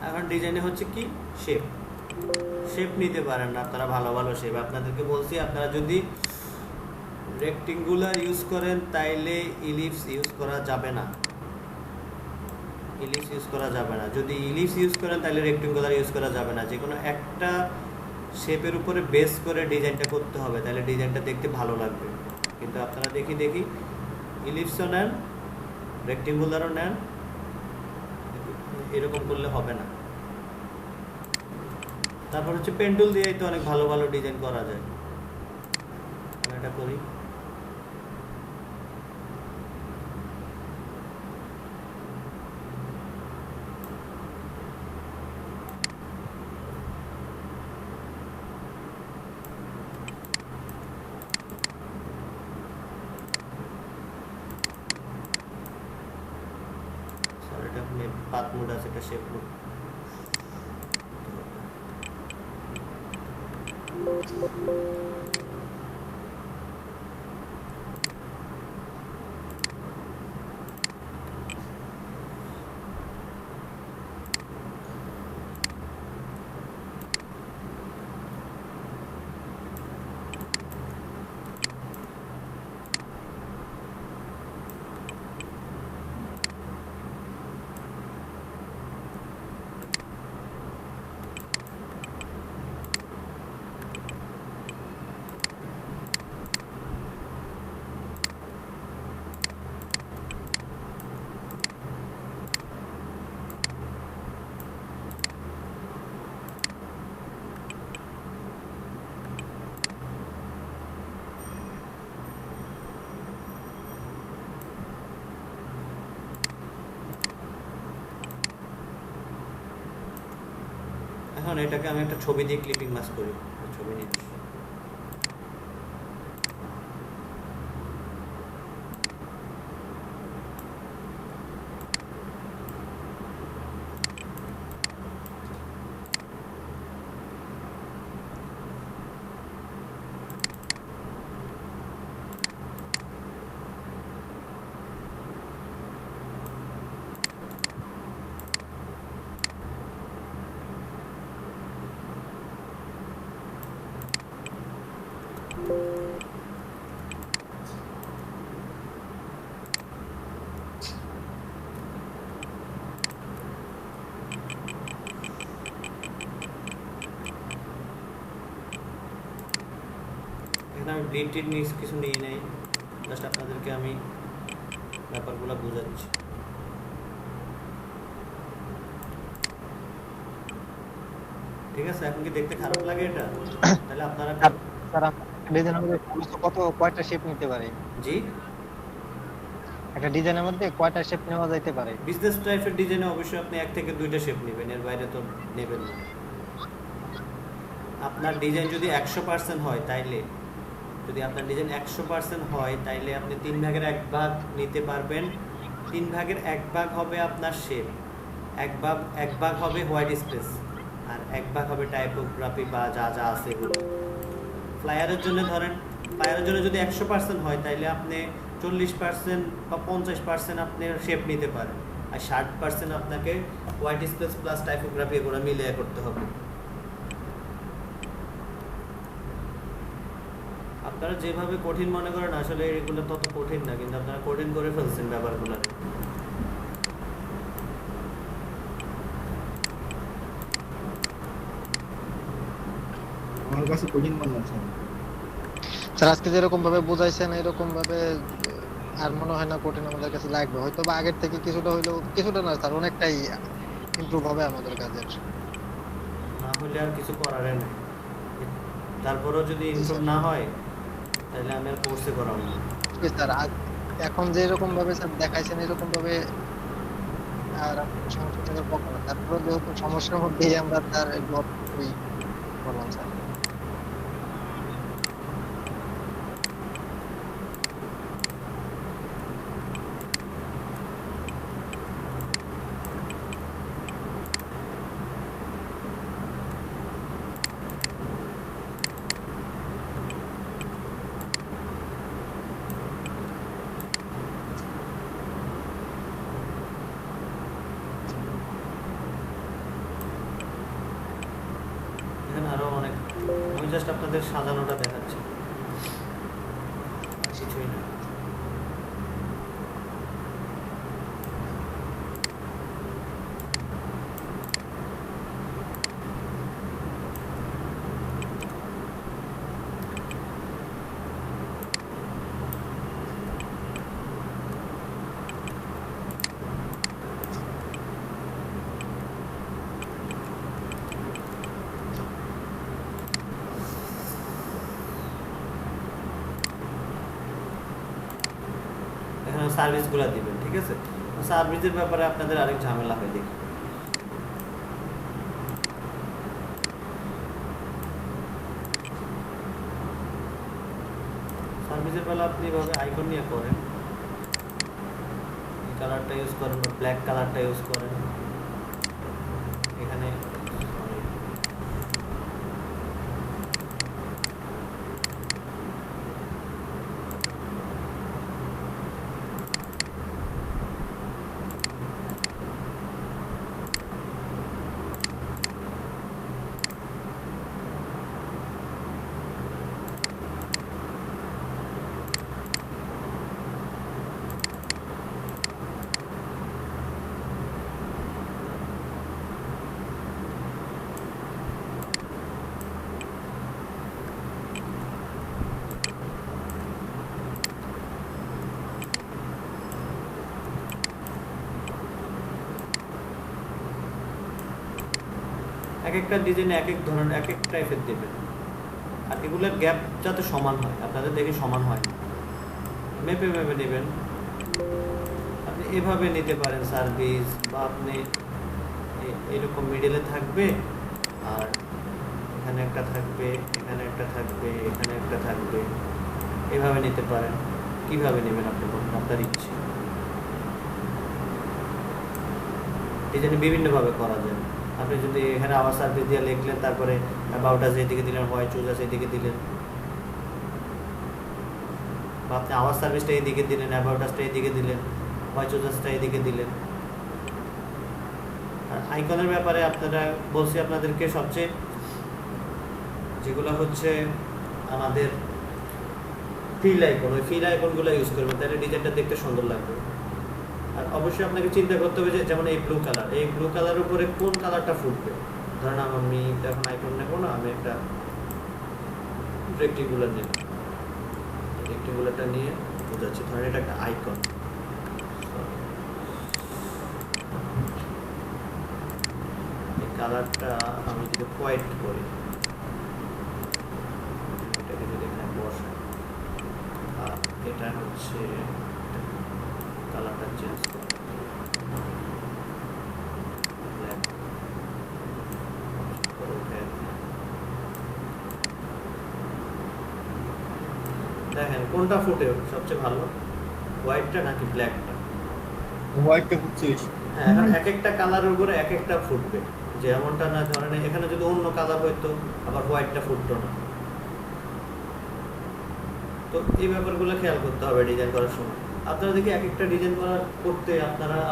এখন ডিজাইনে হচ্ছে কি শেপ, শেপ নিতে পারেন না আপনারা, ভালো ভালো শেপ আপনাদেরকে বলছি। আপনারা যদি রেক্টেঙ্গুলার ইউজ করেন তাইলে ইলিপস ইউজ করা যাবে না, ইলিপস ইউজ করা যাবে না। যদি ইলিপস ইউজ করেন তাহলে রেক্টেঙ্গুলার ইউজ করা যাবে না। যে কোনো একটা শেপের উপরে বেস করে ডিজাইনটা করতে হবে, তাহলে ডিজাইনটা দেখতে ভালো লাগবে। কিন্তু আপনারা দেখি ইলিপসও নেন, রেক্টেঙ্গুলারও নেন, এরকম করলে হবে না। তারপর হচ্ছে পেন্ডুল দিয়েই তো অনেক ভালো ভালো ডিজাইন করা যায়। আমি এটা করি, এটা পাত মুড আছে, এটা শেপ মুড। এখন এটাকে আমি একটা ছবি দিয়ে ক্লিপিং মাস্ক করি, ছবি নিচ্ছি। গ্রিড নিয়ে কিছু নিয়ে নেই, জাস্ট আপনাদেরকে আমি ব্যাপারগুলো বোঝাচ্ছি। ঠিক আছে, এখন কি দেখতে খারাপ লাগে এটা? তাহলে আপনারা স্যার ডিজাইনের মধ্যে কয়টা শেপ নিতে পারে? জি, একটা ডিজাইনের মধ্যে কয়টা শেপ নেওয়া যাইতে পারে? বিজনেস টাইপের ডিজাইনে অবশ্যই আপনি 1 থেকে 2টা শেপ নেবেন, এর বাইরে তো নেবেন না। আপনার ডিজাইন যদি 100% হয় তাইলে, যদি আপনার ডিজাইন 100% হয় তাইলে আপনি 3 ভাগের 1 ভাগ নিতে পারবেন। 3 ভাগের 1 ভাগ হবে আপনার শেপ, 1 ভাগ হবে হোয়াইট স্পেস, আর 1 ভাগ হবে টাইপোগ্রাফি বা যা যা আছে এগুলো। ফ্লায়ারের জন্য ধরেন, ফ্লায়ারের জন্য যদি 100% হয় তাইলে আপনি 40% বা 50% আপনি শেপ নিতে পারেন, আর 60% আপনাকে হোয়াইট স্পেস প্লাস টাইপোগ্রাফি এগুলো মিলিয়ে করতে হবে। আপনারা যেভাবে কঠিন মনে করেন আসলে এগুলো তত কঠিন না, কিন্তু আপনারা কঠিন করে ফেলছেন ব্যাপারগুলো। আমার কাছে কঠিন মনে হচ্ছে। স্যার আজকে যেরকম ভাবে বুঝাইছেন এরকম ভাবে আর মনে হয় না কঠিন আমাদের কাছে লাগবে, হয়তো বা আগের থেকে কিছুটা হইলেও, কিছুটা না স্যার অনেকটাই ইমপ্রুভ হবে আমাদের কাজের। না হলে আর কিছু করার নেই, তারপরেও যদি ইমপ্রুভ না হয় তাহলে আমি আর কোর্সে করাবো না। ঠিক আছে স্যার, এখন যে এরকম ভাবে স্যার দেখাইছেন এরকম ভাবে আর আমাদের সমস্যা থেকে পক্ষ না, তারপরে যেহেতু সমস্যার মধ্যেই আমরা তার ওই বললাম স্যার। এখানে আরো অনেক, আমি জাস্ট আপনাদের সাজানোটা দেখাচ্ছি, আর কিছুই না। এখানে সার্ভিসগুলো দিবেন, ঠিক আছে? সার্ভিসের ব্যাপারে আপনাদের আরেক ঝামেলা হয় দেখি। সার্ভিসের বেলা আপনি এভাবে আইকন নিয়ে করেন, এই কালারটা ইউজ করেন বা ব্ল্যাক কালারটা ইউজ করেন। এখানে এক একটা ডিজাইনে এক এক ধরনের এক এক টাইপের দেবেন, আর এগুলোর গ্যাপ যাতে সমান হয়, আপনাদের দেখে সমান হয় না, মেপে মেপে নেবেন। আপনি এভাবে নিতে পারেন সার্ভিস, বা আপনি এরকম মিডলে থাকবে, আর এখানে একটা থাকবে, এখানে একটা থাকবে, এখানে একটা থাকবে, এভাবে নিতে পারেন। কিভাবে নেবেন আপনি বলুন, আপনার ইচ্ছে। ডিজাইন বিভিন্নভাবে করা যায়। আপনি যদি এখানে আওয়ার সার্ভিস দিয়ে লিখলেন, তারপরে অ্যাবাউট আস এইদিকে দিলেন, হোয়াইট চুজ আস এইদিকে দিলেন, বা আপনি আওয়ার সার্ভিসটা এইদিকে দিলেন, অ্যাবাউট আসটা এইদিকে দিলেন, হোয়াইট চুজ আসটা এইদিকে দিলেন। আর আইকনের ব্যাপারে আপনারা বলছি আপনাদেরকে, সবচেয়ে যেগুলো হচ্ছে আমাদের ফিল আইকন, ওই ফিল আইকনগুলো ইউজ করবেন, তাহলে ডিজাইনটা দেখতে সুন্দর লাগবে। আর অবশ্যই আপনাকে চিন্তা করতে হবে যে যেমন এই ব্লু কালার, এই ব্লু কালার উপরে কোন কালারটা ফুটবে। ধরেন আমি এখন আইকন নেবো না, আমি একটা রেক্টিকুলার নেব, রেক্টেঙ্গুলারটা নিয়ে বোঝাচ্ছি। ধরেন এটা একটা আইকন, এই কালারটা আমি যদি হোয়াইট করি, এটাকে যদি এখানে বসাই, আর এটা হচ্ছে কালারটা চেঞ্জ করি, ব্ল্যাক, দেখেন কোনটা ফুটে সবচেয়ে ভালো, হোয়াইটটা নাকি ব্ল্যাকটা? হোয়াইটটা হচ্ছে বেশি। হ্যাঁ, এখন এক একটা কালারের উপরে এক একটা ফুটবে, যে এমনটা না ধরেন এখানে যদি অন্য কালার হইতো আবার হোয়াইটটা ফুটতো না। তো এই ব্যাপারগুলো খেয়াল করতে হবে ডিজাইন করার সময়। আপনারা দেখি এক একটা ডিজাইন করতে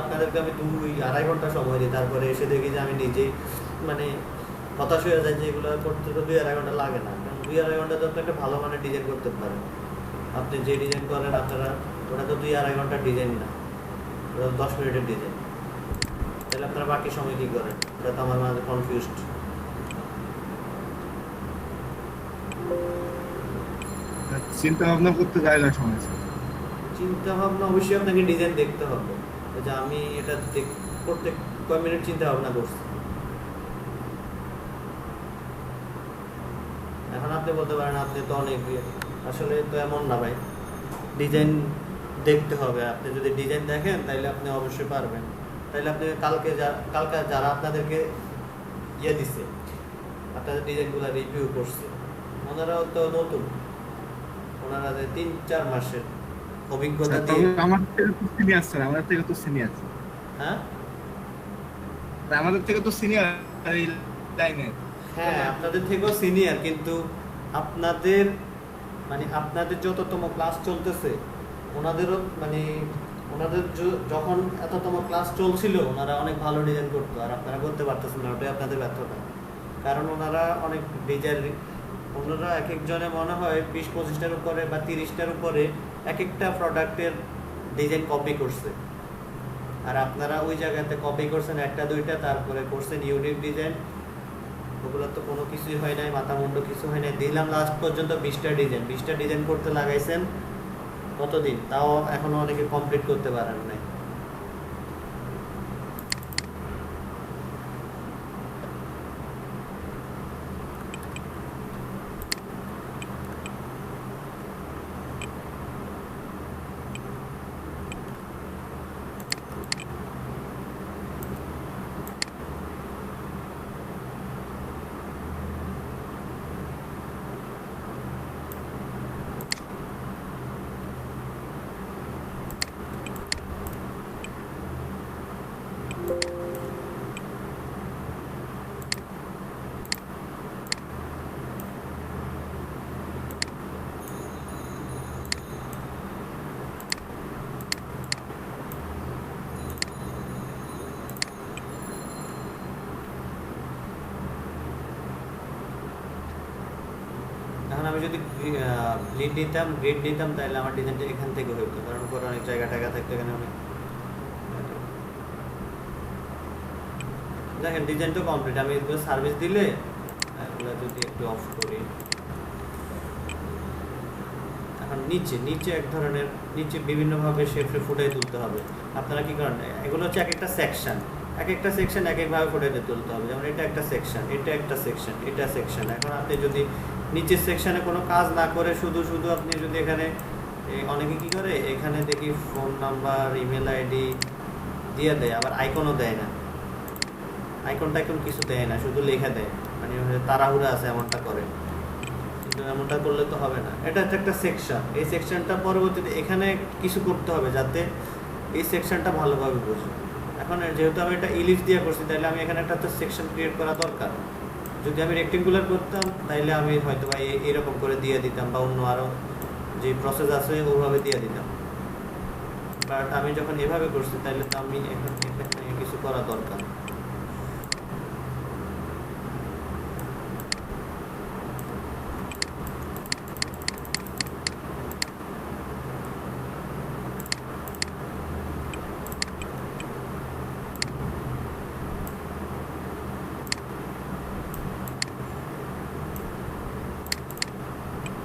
আপনাদেরকে আমি 2-2.5 ঘন্টা সময় দিই, তারপরে এসে দেখি যে আমি নিজেই মানে হতাশ হয়ে যায় যে এগুলো করতে তো 2-2.5 ঘন্টা লাগে না। কারণ 2-2.5 ঘন্টা তো একটা ভালো মানের ডিজাইন করতে পারেন। আপনি যে ডিজাইন করেন আপনারা, ওটা তো 2-2.5 ঘন্টার ডিজাইন না, ওটা 10 মিনিটের ডিজাইন। তাহলে আপনারা বাকি সময় কি করেন? ওটা তো আমার মাঝে কনফিউজড। চিন্তা ভাবনা করতে যায় না সময়। চিন্তা ভাবনা অবশ্যই আপনাকে ডিজাইন দেখতে হবে, যে আমি এটা করতে কয় মিনিট চিন্তা ভাবনা করছি। এখন আপনি বলতে পারেন আপনি তো অনেক আসলে তো এমন না ভাই, ডিজাইন দেখতে হবে। আপনি যদি ডিজাইন দেখেন তাহলে আপনি অবশ্যই পারবেন। তাহলে আপনি কালকে যারা আপনাদেরকে দিচ্ছে, আপনাদের ডিজাইনগুলো রিভিউ করছে, ওনারাও তো নতুন, ওনারা 3-4 মাসের অভিজ্ঞতা দিয়ে। আমাদের থেকে তো সিনিয়র স্যার, আমাদের থেকে তো সিনিয়র। হ্যাঁ, আমাদের থেকে তো সিনিয়র এই লাইনে। হ্যাঁ, আপনাদের থেকেও সিনিয়র, কিন্তু আপনাদের আপনাদের যততম ক্লাস চলতেছে, ওনাদেরও ওনাদের যখন এততম ক্লাস চলছিল ওনারা অনেক ভালো ডিজাইন করতো, আর আপনারা করতে পারতেছেন না, ওটাই আপনাদের ব্যর্থতা। কারণ ওনারা অনেক ডিজাইন, ওনারা এক একজনে মনে হয় 20-25টার উপরে বা 30টার উপরে এক একটা প্রোডাক্টের ডিজাইন কপি করছে, আর আপনারা ওই জায়গাতে কপি করছেন 1-2টা, তারপরে করছেন ইউনিক ডিজাইন। ওগুলো তো কোনো কিছুই হয় নাই, মাথা মুন্ড কিছু হয় নাই। দিলাম লাস্ট পর্যন্ত 20টা ডিজাইন করতে লাগাইছেন কতদিন, তাও এখনো অনেকে কমপ্লিট করতে পারেন নাই। এখন আমি যদি গ্রিড নিতাম তাহলে আমার ডিজাইনটা এখান থেকে হইতো, কারণ উপরে অনেক জায়গা টাকা থাকতো, এখানে অনেক। দেখেন ডিজাইন তো কমপ্লিট। আমি এগুলো সার্ভিস দিলে এগুলো যদি একটু অফ করি, এখন নিচে এক ধরনের বিভিন্নভাবে শেপে ফুটিয়ে তুলতে হবে। আপনারা কি করেন, এগুলো হচ্ছে এক একটা সেকশন এক একভাবে ফুটিয়ে তুলতে হবে। যেমন এটা একটা সেকশন, এটা একটা সেকশন, এটা সেকশন। এখন আপনি যদি নিচের সেকশনে কোনো কাজ না করে শুধু আপনি যদি এখানে, অনেকে কি করে এখানে দেখি ফোন নাম্বার, ইমেল আইডি দিয়ে দেয়, আবার আইকনও দেয় না, আইকন কিছু দেয় না, শুধু লেখা দেয়, তাড়াহুড়া আছে এমনটা করে। কিন্তু এমনটা করলে তো হবে না। এটা হচ্ছে একটা সেকশন, এই সেকশনটা পরবর্তীতে এখানে কিছু করতে হবে যাতে এই সেকশনটা ভালোভাবে বুঝবে। এখন যেহেতু আমি এটা ইলিশ দিয়ে করছি, তাহলে আমি এখানে একটা সেকশন ক্রিয়েট করা দরকার। যদি আমি রেক্টেঙ্গুলার করতাম তাহলে আমি হয়তো বা এরকম করে দিয়ে দিতাম, বা অন্য আরও যে প্রসেস আছে ওভাবে দিয়ে দিতাম। বাট আমি যখন এভাবে করছি তাহলে তো আমি এখানে কিছু করা দরকার।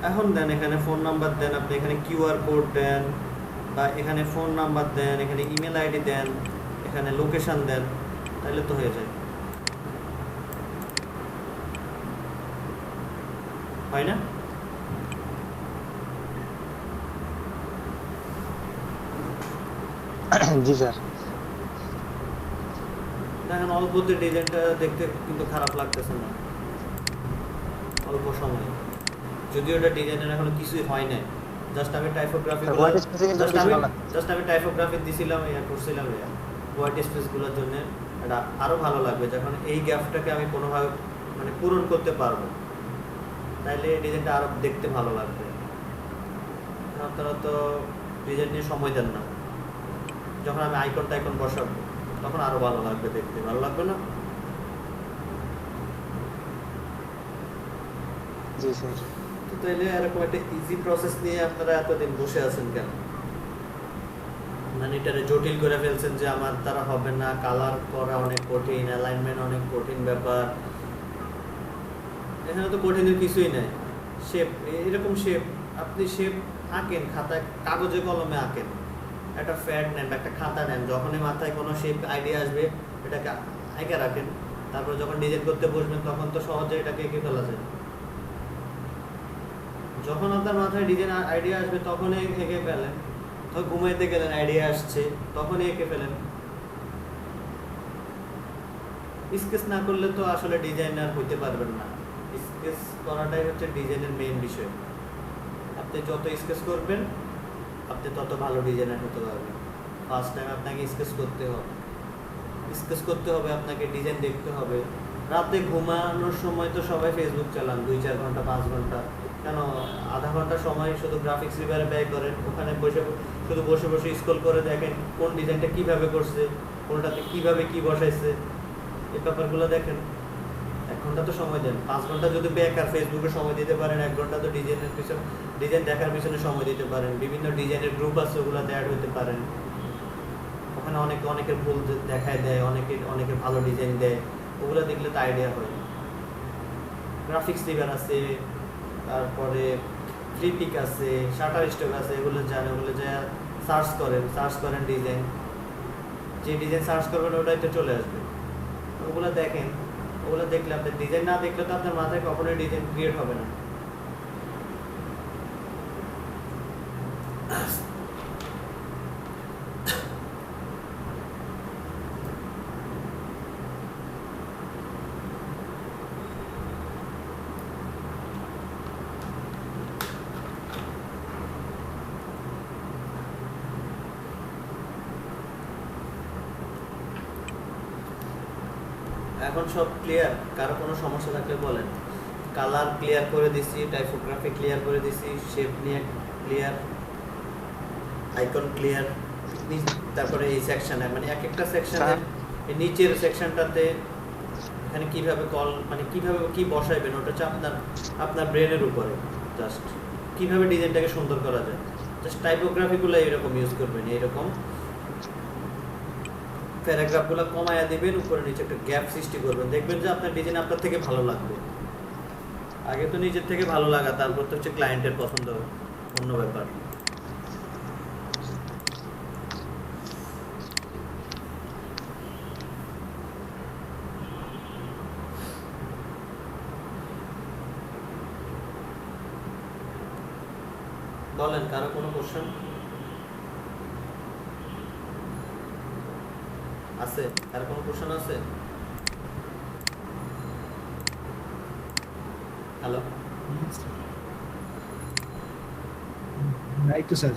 এখন দেন, এখানে ফোন নাম্বার দেন, আপনি এখানে কিউআর কোড দেন, বা এখানে ফোন নাম্বার দেন, এখানে ইমেল আইডি দেন, এখানে লোকেশন দেন, তাহলে তো হয়ে যায়। হয় না? জি স্যার। দেখেন অল্পতে ডিজাইনটা দেখতে কিন্তু খারাপ লাগতেছে না, অল্প সময়, যদিও এটা ডিজাইনের এখনো কিছুই হয় নাই, জাস্ট আমি টাইপোগ্রাফি হোয়াইট স্পেসিফিক জাস্ট আমি টাইপোগ্রাফি দিছিলাম, করছিলাম হোয়াইট স্পেসগুলোর জন্য। এটা আরো ভালো লাগবে যখন এই গ্যাপটাকে আমি কোনোভাবে মানে পূরণ করতে পারবো, তাইলে ডিজাইনটা আরো দেখতে ভালো লাগবে। আপনারা তো ডিজাইন নিয়ে সময় দেন না, যখন আমি আইকন টাইকন বসাবো তখন আরো ভালো লাগবে, দেখতে ভালো লাগবে না? জি স্যার। তো তাইলে এরকম একটা ইজি প্রসেস নিয়ে আপনারা এতদিন বসে আছেন কেন? মানে এটারে জটিল করে ফেলছেন যে আমার দ্বারা হবে না, কালার করা অনেক কঠিন, অ্যালাইনমেন্ট অনেক কঠিন ব্যাপার। এখানে তো কঠিনের কিছুই নাই। শেপ, এরকম শেপ আপনি শেপ আঁকেন খাতায়, কাগজে কলমে আঁকেন, একটা ফ্যাড নেন, একটা খাতা নেন, যখনই মাথায় কোনো শেপ আইডিয়া আসবে এটাকে আঁকে রাখেন, তারপর যখন ডিজাইন করতে বসবেন তখন তো সহজে এটাকে এঁকে ফেলা যায়। যখন আপনার মাথায় ডিজাইন আইডিয়া আসবে তখনই এঁকে ফেলেন, তখন ঘুমাইতে গেলেন আইডিয়া আসছে তখনই এঁকে ফেলেন। স্কেচ না করলে তো আসলে ডিজাইনার হইতে পারবেন না। স্কেচ করাটাই হচ্ছে ডিজাইনের মেইন বিষয়। আপনি যত স্কেচ করবেন আপনি তত ভালো ডিজাইনার হতে পারবেন। ফার্স্ট টাইম আপনাকে স্কেচ করতে হবে, আপনাকে ডিজাইন দেখতে হবে। রাতে ঘুমানোর সময় তো সবাই ফেসবুক চালান 2-4 ঘন্টা 5 ঘন্টা, কেন আধা ঘন্টা সময় শুধু গ্রাফিক্স রিভারে ব্যয় করেন, ওখানে শুধু বসে বসে স্ক্রল করে দেখেন কোন ডিজাইনটা কিভাবে করছে, কোনটাতে কিভাবে কি বসাইছে, এই ব্যাপারগুলো দেখেন। 1 ঘন্টা তো সময় দেন, 5 ঘন্টা যদি বেকার ফেসবুকে সময় দিতে পারেন, 1 ঘন্টা তো ডিজাইন দেখার পিছনে সময় দিতে পারেন। বিভিন্ন ডিজাইনের গ্রুপ আছে, ওগুলোতে অ্যাড হতে পারেন। ওখানে অনেকের ভুল দেখায় দেয়, অনেকের ভালো ডিজাইন দেয়, ওগুলো দেখলে তো আইডিয়া হয়। গ্রাফিক্স রিভার আছে, তারপরে ফ্লিপিক আছে, শাটার স্টক আছে, এগুলো যা সার্চ করেন ডিজাইন, যে ডিজাইন সার্চ করবেন ওটাই তো চলে আসবে। ওগুলো দেখেন, ওগুলো দেখলে আপনার ডিজাইন না দেখলে তো আপনার মাথায় কখনোই ডিজাইন ক্রিয়েট হবে না। এখন সব ক্লিয়ার? কারো কোনো সমস্যা থাকলে বলেন। কালার ক্লিয়ার করে দিছি, টাইপোগ্রাফি ক্লিয়ার করে দিছি, শেপ নিয়ে ক্লিয়ার, আইকন ক্লিয়ার। তারপরে এই সেকশনে মানে এক একটা সেকশনের নিচের সেকশনটাতে এখানে কিভাবে কিভাবে কি বসাইবেন ওটা হচ্ছে আপনার ব্রেনের উপরে। জাস্ট কিভাবে ডিজাইনটাকে সুন্দর করা যায়, জাস্ট টাইপোগ্রাফিগুলো এরকম ইউজ করবেন, এইরকম প্যারাগ্রাফগুলো কমায়া দিবেন, উপরে নিচে একটা গ্যাপ সৃষ্টি করবেন, দেখবেন যে আপনার ডিজাইন আপনার থেকে ভালো লাগবে। আগে তো নিজের থেকে ভালো লাগা, তারপর তো হচ্ছে ক্লায়েন্টের পছন্দ, অন্য ব্যাপার। বলেন, কারো কোনো কোশ্চেন আছে? কারো কোনো কোশ্চেন আছে? হ্যালো, নাই তো স্যার।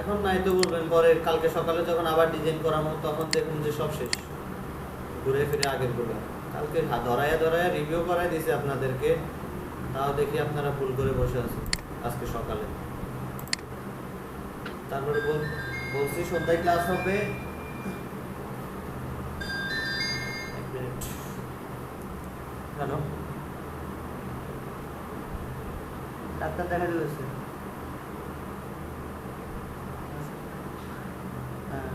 এখন নাই তো বলবেন, পরে কালকে সকালে যখন আবার ডিজাইন করাবো তখন দেখুন যে সব শেষ, ঘুরে ফিরে আগের গুলো। কালকে ধরায়া রিভিউ করাই দিয়েছে আপনাদেরকে, তাও দেখি আপনারা ভুল করে বসে আছেন আজকে সকালে। তারপরে বলছি সন্ধ্যায় ক্লাস হবে। হ্যালো, ডাক্তার দেখা দিয়েছে? হ্যাঁ,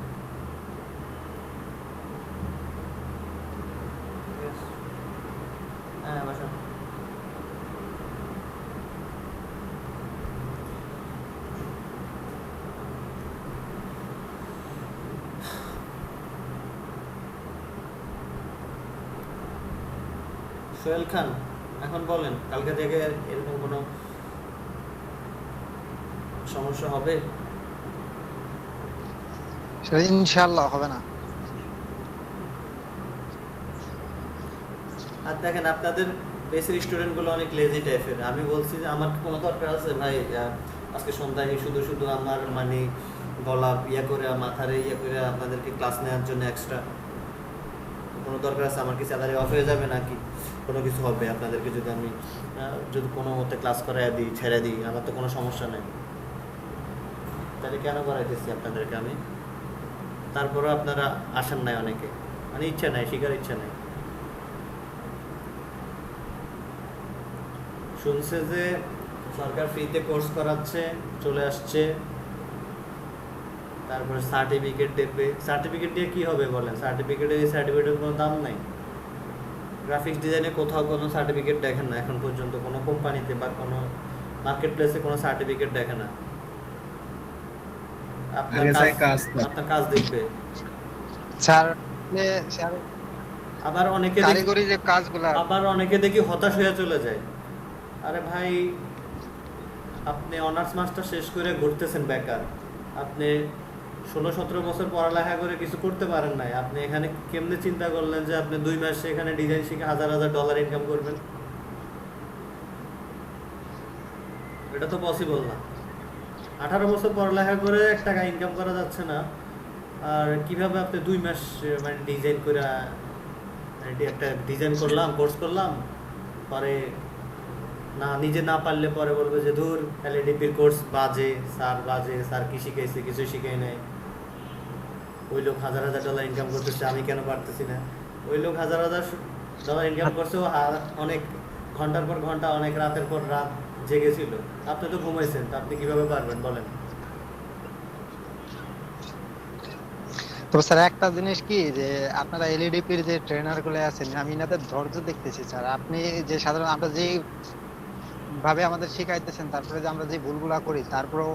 হ্যাঁ বাসা। সোহেল খান, এখন বলেন কালকে থেকে এরকম কোনো সমস্যা হবে? সেটা ইনশাআল্লাহ হবে না। আর দেখেন আপনাদের বেসিক স্টুডেন্টগুলো অনেক লেজি টাইপের। আমি বলছি যে আমার কোনো দরকার আছে ভাই আজকে সন্ধ্যায় শুধু শুধু আমার মানে গলা ইয়ে করে মাথারে ইয়ে করে আপনাদেরকে ক্লাস নেওয়ার জন্য এক্সট্রা কোনো দরকার আছে? আমার কি স্যালারি অফ হয়ে যাবে নাকি কোনো কিছু হবে আপনাদেরকে যদি আমি যদি কোনো মতে ক্লাস করাই দিই, ছেড়ে দিই? আমার তো কোনো সমস্যা নেই, তাহলে কেন করাইতেছি আপনাদেরকে আমি? তারপরেও আপনারা আসেন নাই অনেকে, মানে ইচ্ছা নাই, শিখার ইচ্ছা নাই। শুনছে যে সরকার ফ্রিতে কোর্স করাচ্ছে, চলে আসছে, তারপরে সার্টিফিকেট দেবে। সার্টিফিকেট দিয়ে কি হবে বলেন? সার্টিফিকেটের কোনো দাম নাই। গ্রাফিক্স ডিজাইনে কোথাও কোনো সার্টিফিকেট দেখেন না এখন পর্যন্ত, কোনো কোম্পানিতে বা কোনো মার্কেট প্লেসে কোনো সার্টিফিকেট দেখে না। আপনার আপনার কাজ দেখবে। স্যার আবার অনেকে কারিগরি যে কাজগুলো, আবার অনেকে দেখি হতাশ হয়ে চলে যায়। আরে ভাই, আপনি অনার্স মাস্টার শেষ করে ঘুরতেছেন বেকার, আপনি 16-17 বছর পড়ালেখা করে কিছু করতে পারেন নাই, আপনি এখানে কেমনে চিন্তা করলেন যে আপনি 2 মাসে এখানে ডিজাইন শিখে $1000 ইনকাম করবেন? এটা তো পসিবল না। 18 বছর পড়ালেখা করে 1 টাকা ইনকাম করা যাচ্ছে না, আর কিভাবে আপনি 2 মাস মানে ডিজাইন করে একটা ডিজাইন করলাম, কোর্স করলাম, পরে না নিজে না পারলে পরে বলবে যে ধুর এলইডিপির কোর্স বাজে, স্যার কি শিখাইছে? কিছু শিখাই নাই। ওই লোক $1000 ইনকাম করতেছে, আমি কেন পারতেছি না? ওই লোক $1000 ইনকাম করছে, অনেক ঘন্টার পর ঘন্টা, অনেক রাতের পর রাত জেগেছিল। আপনি তো ঘুমাইছেন, তো আপনি কিভাবে পারবেন বলেন? তো স্যার একটা জিনিস কি, যে আপনারা এলইডিপির যে ট্রেনার গুলো আছেন, আমি এনাদের ধৈর্য দেখতেছি স্যার। আপনি যে সাধারণ আমরা যে ভাবে আমাদের শিখাইতেছেন, তারপরে যে আমরা যে ভুলগুলা করি, তারপরেও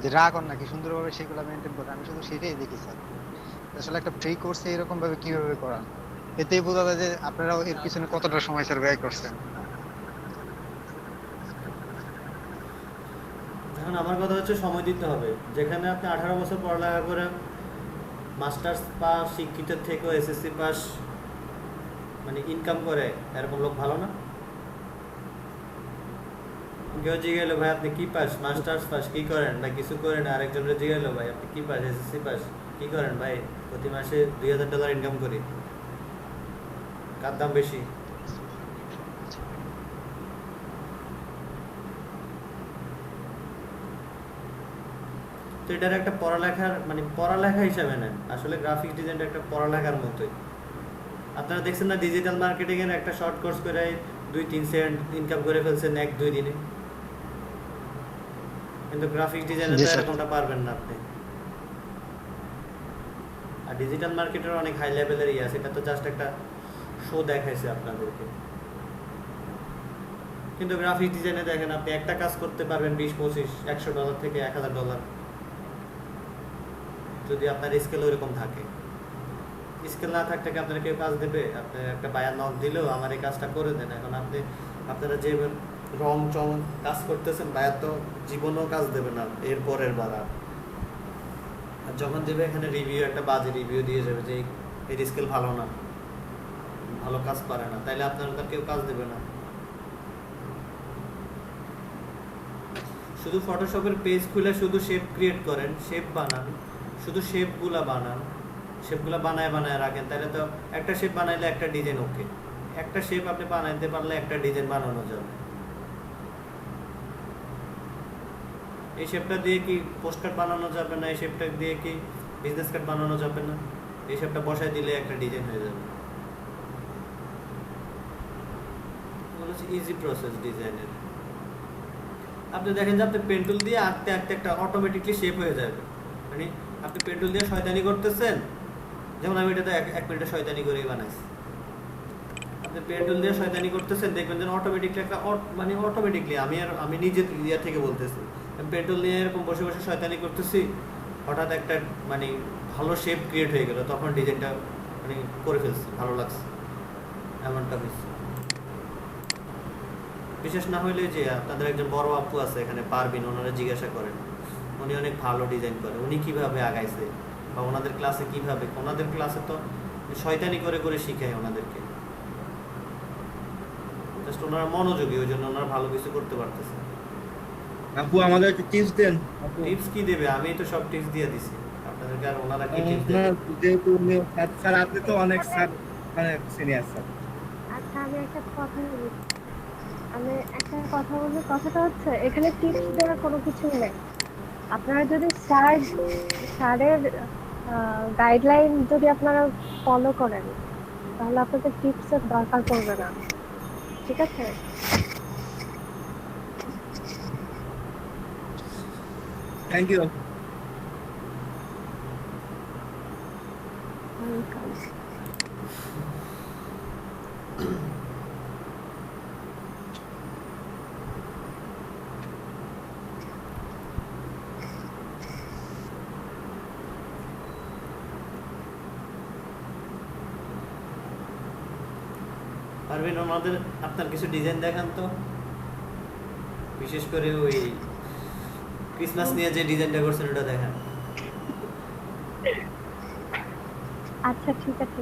যে রাগ হন নাকি সুন্দরভাবে সেগুলো মেনটেন করে, আমি শুধু সেটাই দেখি স্যার। আসলে একটা ফ্রি কোর্সে এরকম ভাবে কিভাবে করান, এতেই বোঝা যায় যে আপনারা এর পিছনে কতটা সময় স্যার ব্যয় করছেন। এখন আমার কথা হচ্ছে সময় দিতে হবে। যেখানে আপনি 18 বছর পড়ালেখা করে মাস্টার্স পাস, শিক্ষিতের থেকেও এসএসসি পাস মানে ইনকাম করে, এরকম লোক ভালো না? কেউ জিজ্ঞাসা ভাই আপনি কি পাস? মাস্টার্স পাস, কি করেন? ভাই কিছু করেন। আরেকজনের জিজ্ঞাসা ভাই আপনি কি পাস? এসএসসি পাস, কি করেন? ভাই প্রতি মাসে $2000 ইনকাম করি। কার দাম বেশি? তো এটার একটা পড়ালেখার মানে পড়ালেখা হিসাবে নেন, আসলে গ্রাফিক্স ডিজাইনটা একটা পড়ালেখার মতোই। আপনারা দেখছেন না ডিজিটাল মার্কেটিং এর একটা শর্ট কোর্স করে 2-3 সেন্ট ইনকাম করে ফেলছেন 1-2 দিনে, কিন্তু গ্রাফিক্স ডিজাইনে তো এরকমটা পারবেন না আপনি। আর ডিজিটাল মার্কেটের অনেক হাই লেভেলের আছে, এটা তো জাস্ট একটা শো দেখাইছে আপনাদেরকে। কিন্তু গ্রাফিক্স ডিজাইনে দেখেন আপনি একটা কাজ করতে পারবেন $20-25-100 থেকে $1000, যদি আপনার স্কেল ওইরকম থাকে। স্কেল না থাকতে কি আপনার কেউ কাজ দেবে? আপনি একটা বায়ার নক দিলেও আমার এই কাজটা করে দেন। এখন আপনারা যে রং চং কাজ করতেছেন, বায়ার তো জীবনেও কাজ দেবে না এর পরের বার। আর যখন দেবে এখানে রিভিউ, একটা বাজে রিভিউ দিয়ে যাবে যে এর স্কেল ভালো না, ভালো কাজ পারে না, তাইলে আপনার কেউ কাজ দেবে না। শুধু ফটোশপের পেজ খুলে শুধু শেপ ক্রিয়েট করেন, শেপ বানান, শুধু শেপগুলা বানান, শেপগুলা বানায় রাখেন, তাহলে তো একটা শেপ বানাইলে একটা ডিজাইন ওকে। একটা শেপ আপনি বানাইতে পারলে একটা ডিজাইন বানানো যাবে। এই শেপটা দিয়ে কি পোস্টকার্ড বানানো যাবে না? এই শেপটা দিয়ে কি বিজনেস কার্ড বানানো যাবে না? এই শেপটা বসায় দিলে একটা ডিজাইন হয়ে যাবে। এগুলো হচ্ছে ইজি প্রসেস ডিজাইনের। আপনি দেখেন যে আপনি পেন্টুল দিয়ে আঁকতে একটা অটোমেটিকলি শেপ হয়ে যাবে। মানে আপনি পেন্টুল দিয়ে শয়তানি করতেছেন, যেমন আমি এটাতে 1 মিনিটে শয়তানি করেই বানাইছি। আপনি পেন্টুল দিয়ে শয়তানি করতেছেন, দেখবেন যে অটোমেটিকলি একটা মানে অটোমেটিকলি আমি নিজে ইয়া থেকে বলতেছি, আমি পেন্টুল দিয়ে এরকম বসে বসে শয়তানি করতেছি, হঠাৎ একটা মানে ভালো শেপ ক্রিয়েট হয়ে গেল, তখন ডিজাইনটা মানে করে ফেলছি, ভালো লাগছে, এমনটা হয়েছে। বিশেষ না হইলে যে আপনাদের একজন বড় আপু আছে এখানে পারবিন, ওনারা জিজ্ঞাসা করেন, উনি অনেক ভালো ডিজাইন করে, উনি কিভাবে আগাইছে বা ওনাদের ক্লাসে কিভাবে, ওনাদের ক্লাসে তো শয়তানি করে করে শিখায় ওনাদেরকে, জাস্ট ওনারা মনোযোগী, ওই জন্য ওনারা ভালো কিছু করতে পারতেছে। আপু আমাদের একটু টিপস দেন আপু। টিপস কি দেবে, আমি তো সব টিপস দিয়ে দিছি আপনাদেরকে, আর ওনারা কি টিপস না, দেবে? যেহেতু উনি স্যার, আপনি তো অনেক স্যার, অনেক সিনিয়র স্যার। আচ্ছা আমি একটা কথা বলবো, কথাটা হচ্ছে এখানে টিপস দেওয়ার কোনো কিছু নেই। আপনারা যদি স্যারের গাইডলাইন যদি আপনারা ফলো করেন তাহলে আপনাদের টিপসের দরকার পড়বে না, ঠিক আছে? Thank you. Welcome. পারবেন ওনাদের আপনার কিছু ডিজাইন দেখান তো, বিশেষ করে ওই ক্রিসমাস নিয়ে যে ডিজাইনটা করছেন ওটা দেখান। আচ্ছা ঠিক আছে।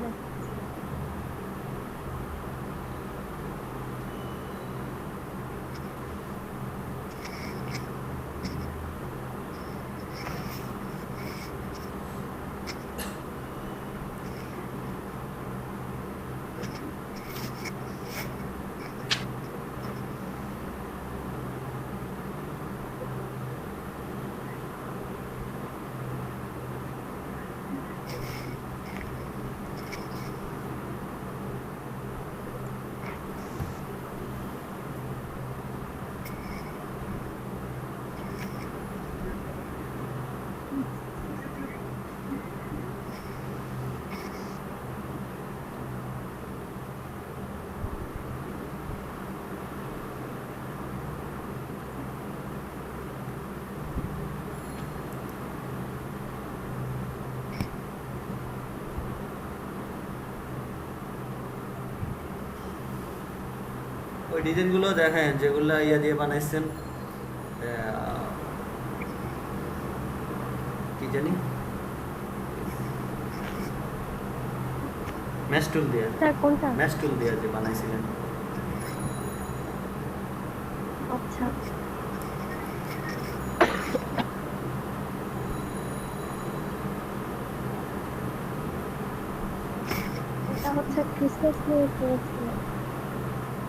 ওই ডিজাইনগুলো দেখেন যেগুলো ইয়া দিয়ে বানাইছেন, কি জানি ম্যাস্টুল দিয়ে, স্যার কোনটা? ম্যাস্টুল দিয়ে যে বানাইছিলেন। আচ্ছা এটা হচ্ছে ক্রিসমাস নিয়ে করেছিলাম।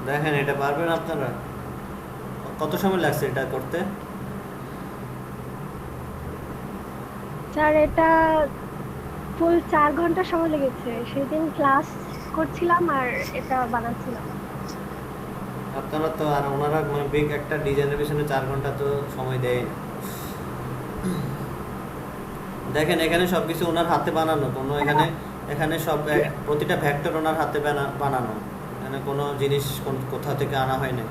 দেখেন এটা পারবেন আপনারা? কত সময় লাগছে এটা করতে? স্যার এটা ফুল 4 ঘন্টা সময় লেগেছে, সেদিন ক্লাস করছিলাম আর এটা বানাচ্ছিলাম। আপনারা তো, আর ওনারা মানে বিগ একটা ডিজাইনের পিছনে 4 ঘন্টা তো সময় দেয়। দেখেন এখানে সবকিছু ওনার হাতে বানানো, কোনো এখানে এখানে সব প্রতিটা ভেক্টর ওনার হাতে বানানো, এখানে কোনো জিনিস কোথা থেকে আনা হয় না।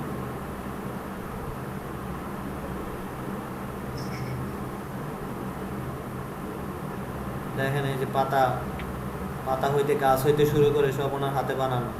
দেখেন এই যে পাতা, পাতা হইতে গাছ হইতে শুরু করে সব ওনার হাতে বানানো।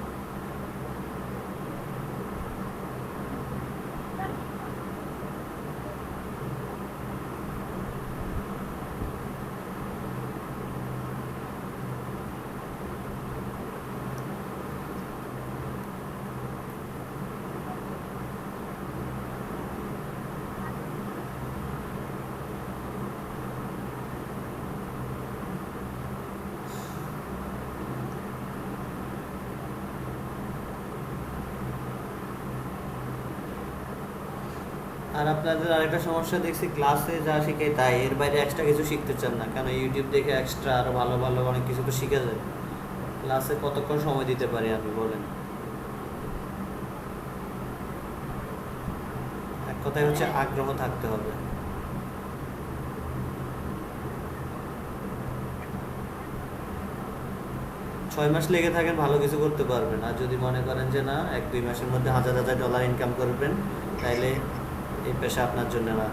আর আপনাদের আরেকটা সমস্যা দেখছি, ক্লাসে যা শিখাই তাই, এর বাইরে এক্সট্রা কিছু শিখতে চান না, কেন ইউটিউব দেখে এক্সট্রা আরো ভালো ভালো অনেক কিছু তো শিখা যায়। ক্লাসে কতক্ষণ সময় দিতে পারি আমি বলেন? এক কথায় হচ্ছে আগ্রহ থাকতে হবে। ছয় মাস লেগে থাকেন ভালো কিছু করতে পারবেন, আর যদি মনে করেন যে না 1-2 মাসের মধ্যে হাজার হাজার ডলার ইনকাম করবেন, তাইলে এই পেশা আপনার জন্য না।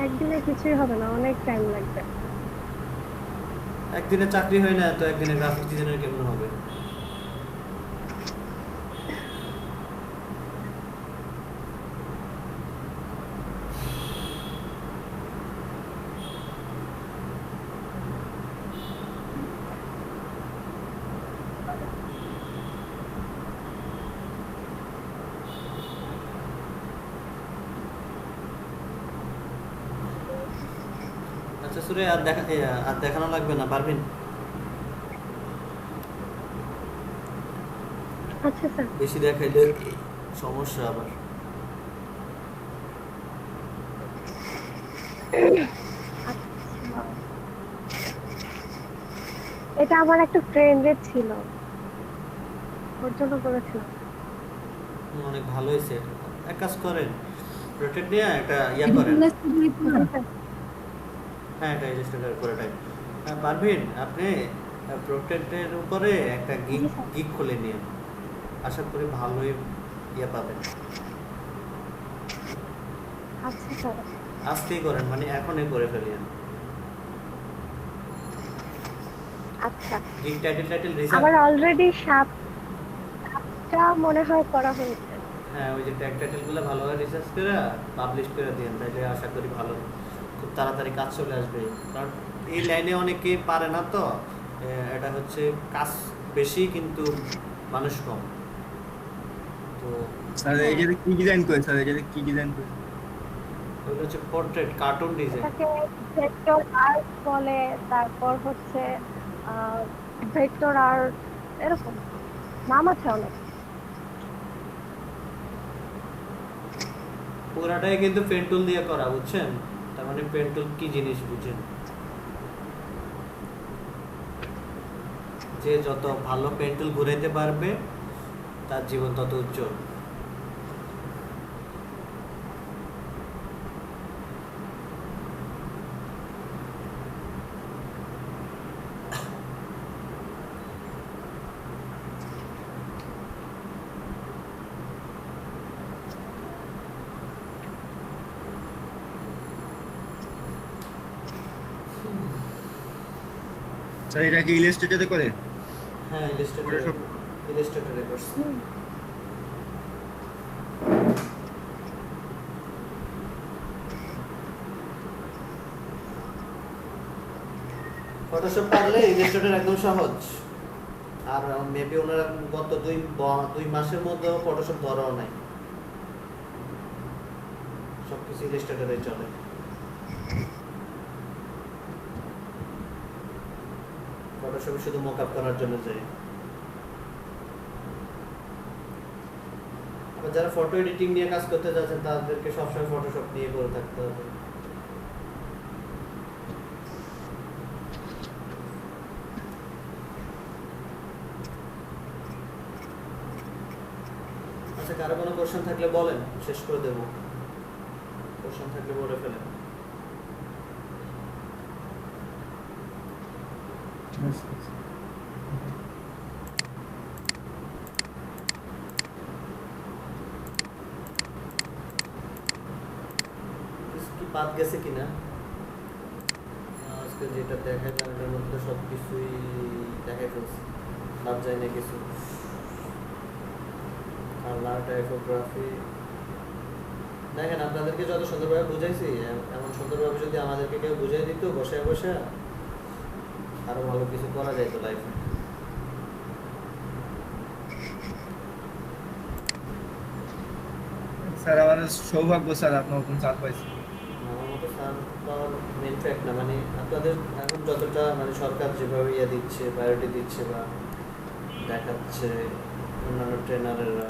একদিনে কিছুই হবে না, অনেক টাইম লাগবে। একদিনে চাকরি হয় না, তো একদিনে গ্রাফিক ডিজাইনার কেমন হবে? আচ্ছা সুরে আর আর দেখানো লাগবে না, পারবেন? আচ্ছা স্যার। বেশি দেখাইলে সমস্যা আবার। আচ্ছা, এটা আমার একটা ফ্রেন্ডের ছিল, ওর জন্য করেছিলাম। অনেক ভালো হয়েছে। এক কাজ করেন, প্রোটেক্ট নিয়ে একটা ইয়া করেন। হ্যাঁ, এটা ইলাস্ট্রেটর করে টাইপ। পারবেন আপনি প্রোটেক্টের উপরে একটা গিগ জি স্যার। গিগ খুলে নিয়ে, আশা করি ভালোই ইয়া পাবেন। আচ্ছা স্যার। আজকেই করেন, মানে এখনই করে ফেলিয়েন। আচ্ছা, গিগ টাইটেল রিসার্চ। আমার অলরেডি সাতটা মনে হয় করা হয়েছে। হ্যাঁ, ওই যে ট্যাগ টাইটেলগুলো ভালোভাবে রিসার্চ করে পাবলিশ করে দিন, তাইলে আশা করি ভালো, খুব তাড়াতাড়ি কাজ চলে আসবে। কারণ এই লাইনে অনেকে পারে না তো, এটা হচ্ছে কাজ বেশি কিন্তু মানুষ কম। তো স্যার এটাতে কি ডিজাইন করে স্যার, এটাতে কি ডিজাইন করে? ওইটা হচ্ছে পোর্ট্রেট কার্টুন ডিজাইন। এটাকে ভেক্টর আর্ট বলে, তারপর হচ্ছে ভেক্টর আর্ট, এরকম নাম আছে অনেক। পুরাটাই কিন্তু পেন টুল দিয়ে করা, বুঝছেন? তার মানে পেন টুল কি জিনিস বুঝেন। যে যত ভালো পেন টুল ঘুরাইতে পারবে তার জীবন তত উজ্জ্বল। স্যার এটা কি ইলাস্ট্রেটরে করে? হ্যাঁ, ইলাস্ট্রেটরে করছি। ফটোশপ পারলে ইলাস্ট্রেটর একদম সহজ। আর মেবি ওনারা গত দুই মাসের মধ্যে ফটোশপ ধরাও নাই, সবকিছু ইলাস্ট্রেটরে চলে। ফটোশপে শুধু মকআপ করার জন্য যাই। আবার যারা ফটো এডিটিং নিয়ে কাজ করতে যাচ্ছেন তাদেরকে সবসময় ফটোশপ নিয়ে করে থাকতে হবে। আচ্ছা, কারো কোনো কোশ্চেন থাকলে বলেন, শেষ করে দেবো। কোশ্চেন থাকলে বলে ফেলেন। কি বাদ গেছে কিনা আজকে যেটা দেখাই এটার মধ্যে সবকিছুই দেখাই ফেলছি, বাদ যায় না কিছু। কালার, টাইপোগ্রাফি দেখেন, আপনাদেরকে যত সুন্দরভাবে বুঝাইছি, এমন সুন্দরভাবে যদি আমাদেরকে কেউ বুঝাই দিত বসে বসে, আরো ভালো কিছু করা যাইতো লাইফে। স্যার আমাদের সৌভাগ্য স্যার আপনার নতুন স্যার পাইছি। আমার মতো স্যার পাওয়ার মেন ফ্যাক্ট না, মানে আপনাদের এখন যতটা মানে সরকার যেভাবে ইয়ে দিচ্ছে, প্রায়োরিটি দিচ্ছে বা দেখাচ্ছে অন্যান্য ট্রেনারেরা,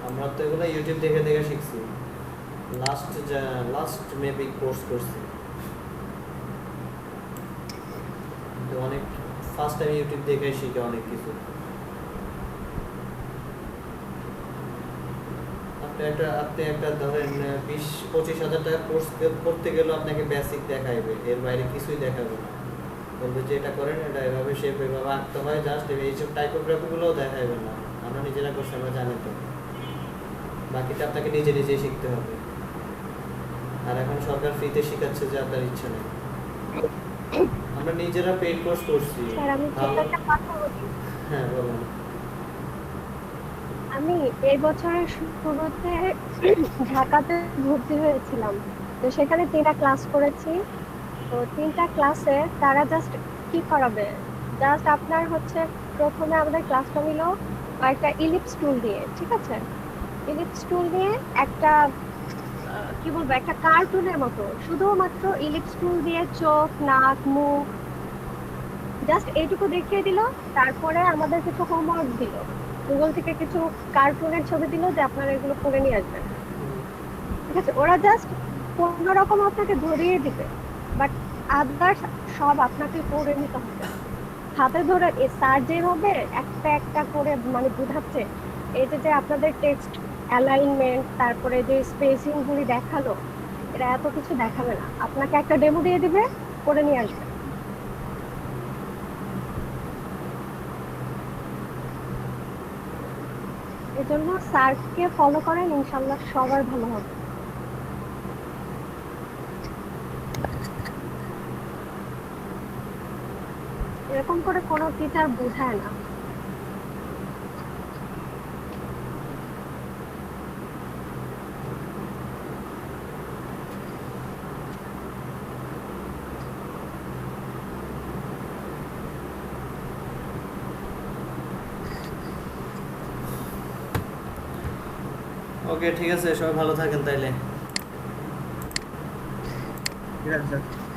আমরা তো এগুলো ইউটিউব দেখে দেখে শিখছি। লাস্ট মেবি কোর্স করছি, কিন্তু অনেক ফার্স্ট টাইম ইউটিউব দেখে শিখে অনেক কিছু। আপনি একটা ধরেন 20-25 হাজার টাকা কোর্স করতে গেলেও আপনাকে বেসিক দেখাইবে, এর বাইরে কিছুই দেখাবে না। বলবে যে এটা করেন, এটা এভাবে শেপ এভাবে আঁকতে হয়, জাস্ট এইসব টাইপোগ্রাফিগুলোও দেখাইবে না। আমরা নিজেরা করছি, আমরা জানি তো। বাকিটা আপনাকে নিজে নিজেই শিখতে হবে। আর এখন সরকার ফ্রিতে শেখাচ্ছে যে আপনার ইচ্ছা নেই। আমরা নিজেরা পেইড কোর্স করছি। স্যার আমি ভালো। একটা কথা বলি। হ্যাঁ, বলুন। আমি এই বছরের শুরুতে ঢাকাতে ভর্তি হয়েছিলাম, তো সেখানে 3টা ক্লাস করেছি। তো 3টা ক্লাসে তারা জাস্ট কি করাবে, জাস্ট আপনার হচ্ছে প্রথমে আমাদের ক্লাসটা নিল একটা ইলিপস টুল দিয়ে, ঠিক আছে? ইলিপস টুল দিয়ে একটা কি বলবো, একটা কার্টুনের মতো, শুধুমাত্র ইলিপস টুল দিয়ে চোখ, নাক, মুখ জাস্ট এইটুকু দেখিয়ে দিল। তারপরে আমাদের কিছু হোমওয়ার্ক দিল, গুগল থেকে কিছু কার্টুনের ছবি দিল যে আপনারা এগুলো করে নিয়ে আসবেন। ঠিক আছে, ওরা জাস্ট কোনো রকম আপনাকে ধরিয়ে দিবে, বাট আদার্স সব আপনাকে করে নিতে হবে হাতে ধরে। স্যার যেভাবে একটা একটা করে মানে বুঝাচ্ছে, এই যে আপনাদের টেক্সট অ্যালাইনমেন্ট, তারপরে যে স্পেসিং গুলি দেখালো, এরা এত কিছু দেখাবে না, আপনাকে একটা ডেমো দিয়ে দিবে, করে নিয়ে আসবে। এজন্য স্যারকে ফলো করেন, ইনশাল্লাহ সবার ভালো হবে। এরকম করে কোনো টিচার বোঝায় না। ওকে, ঠিক আছে, সবাই ভালো থাকেন তাইলে। ঠিক আছে স্যার।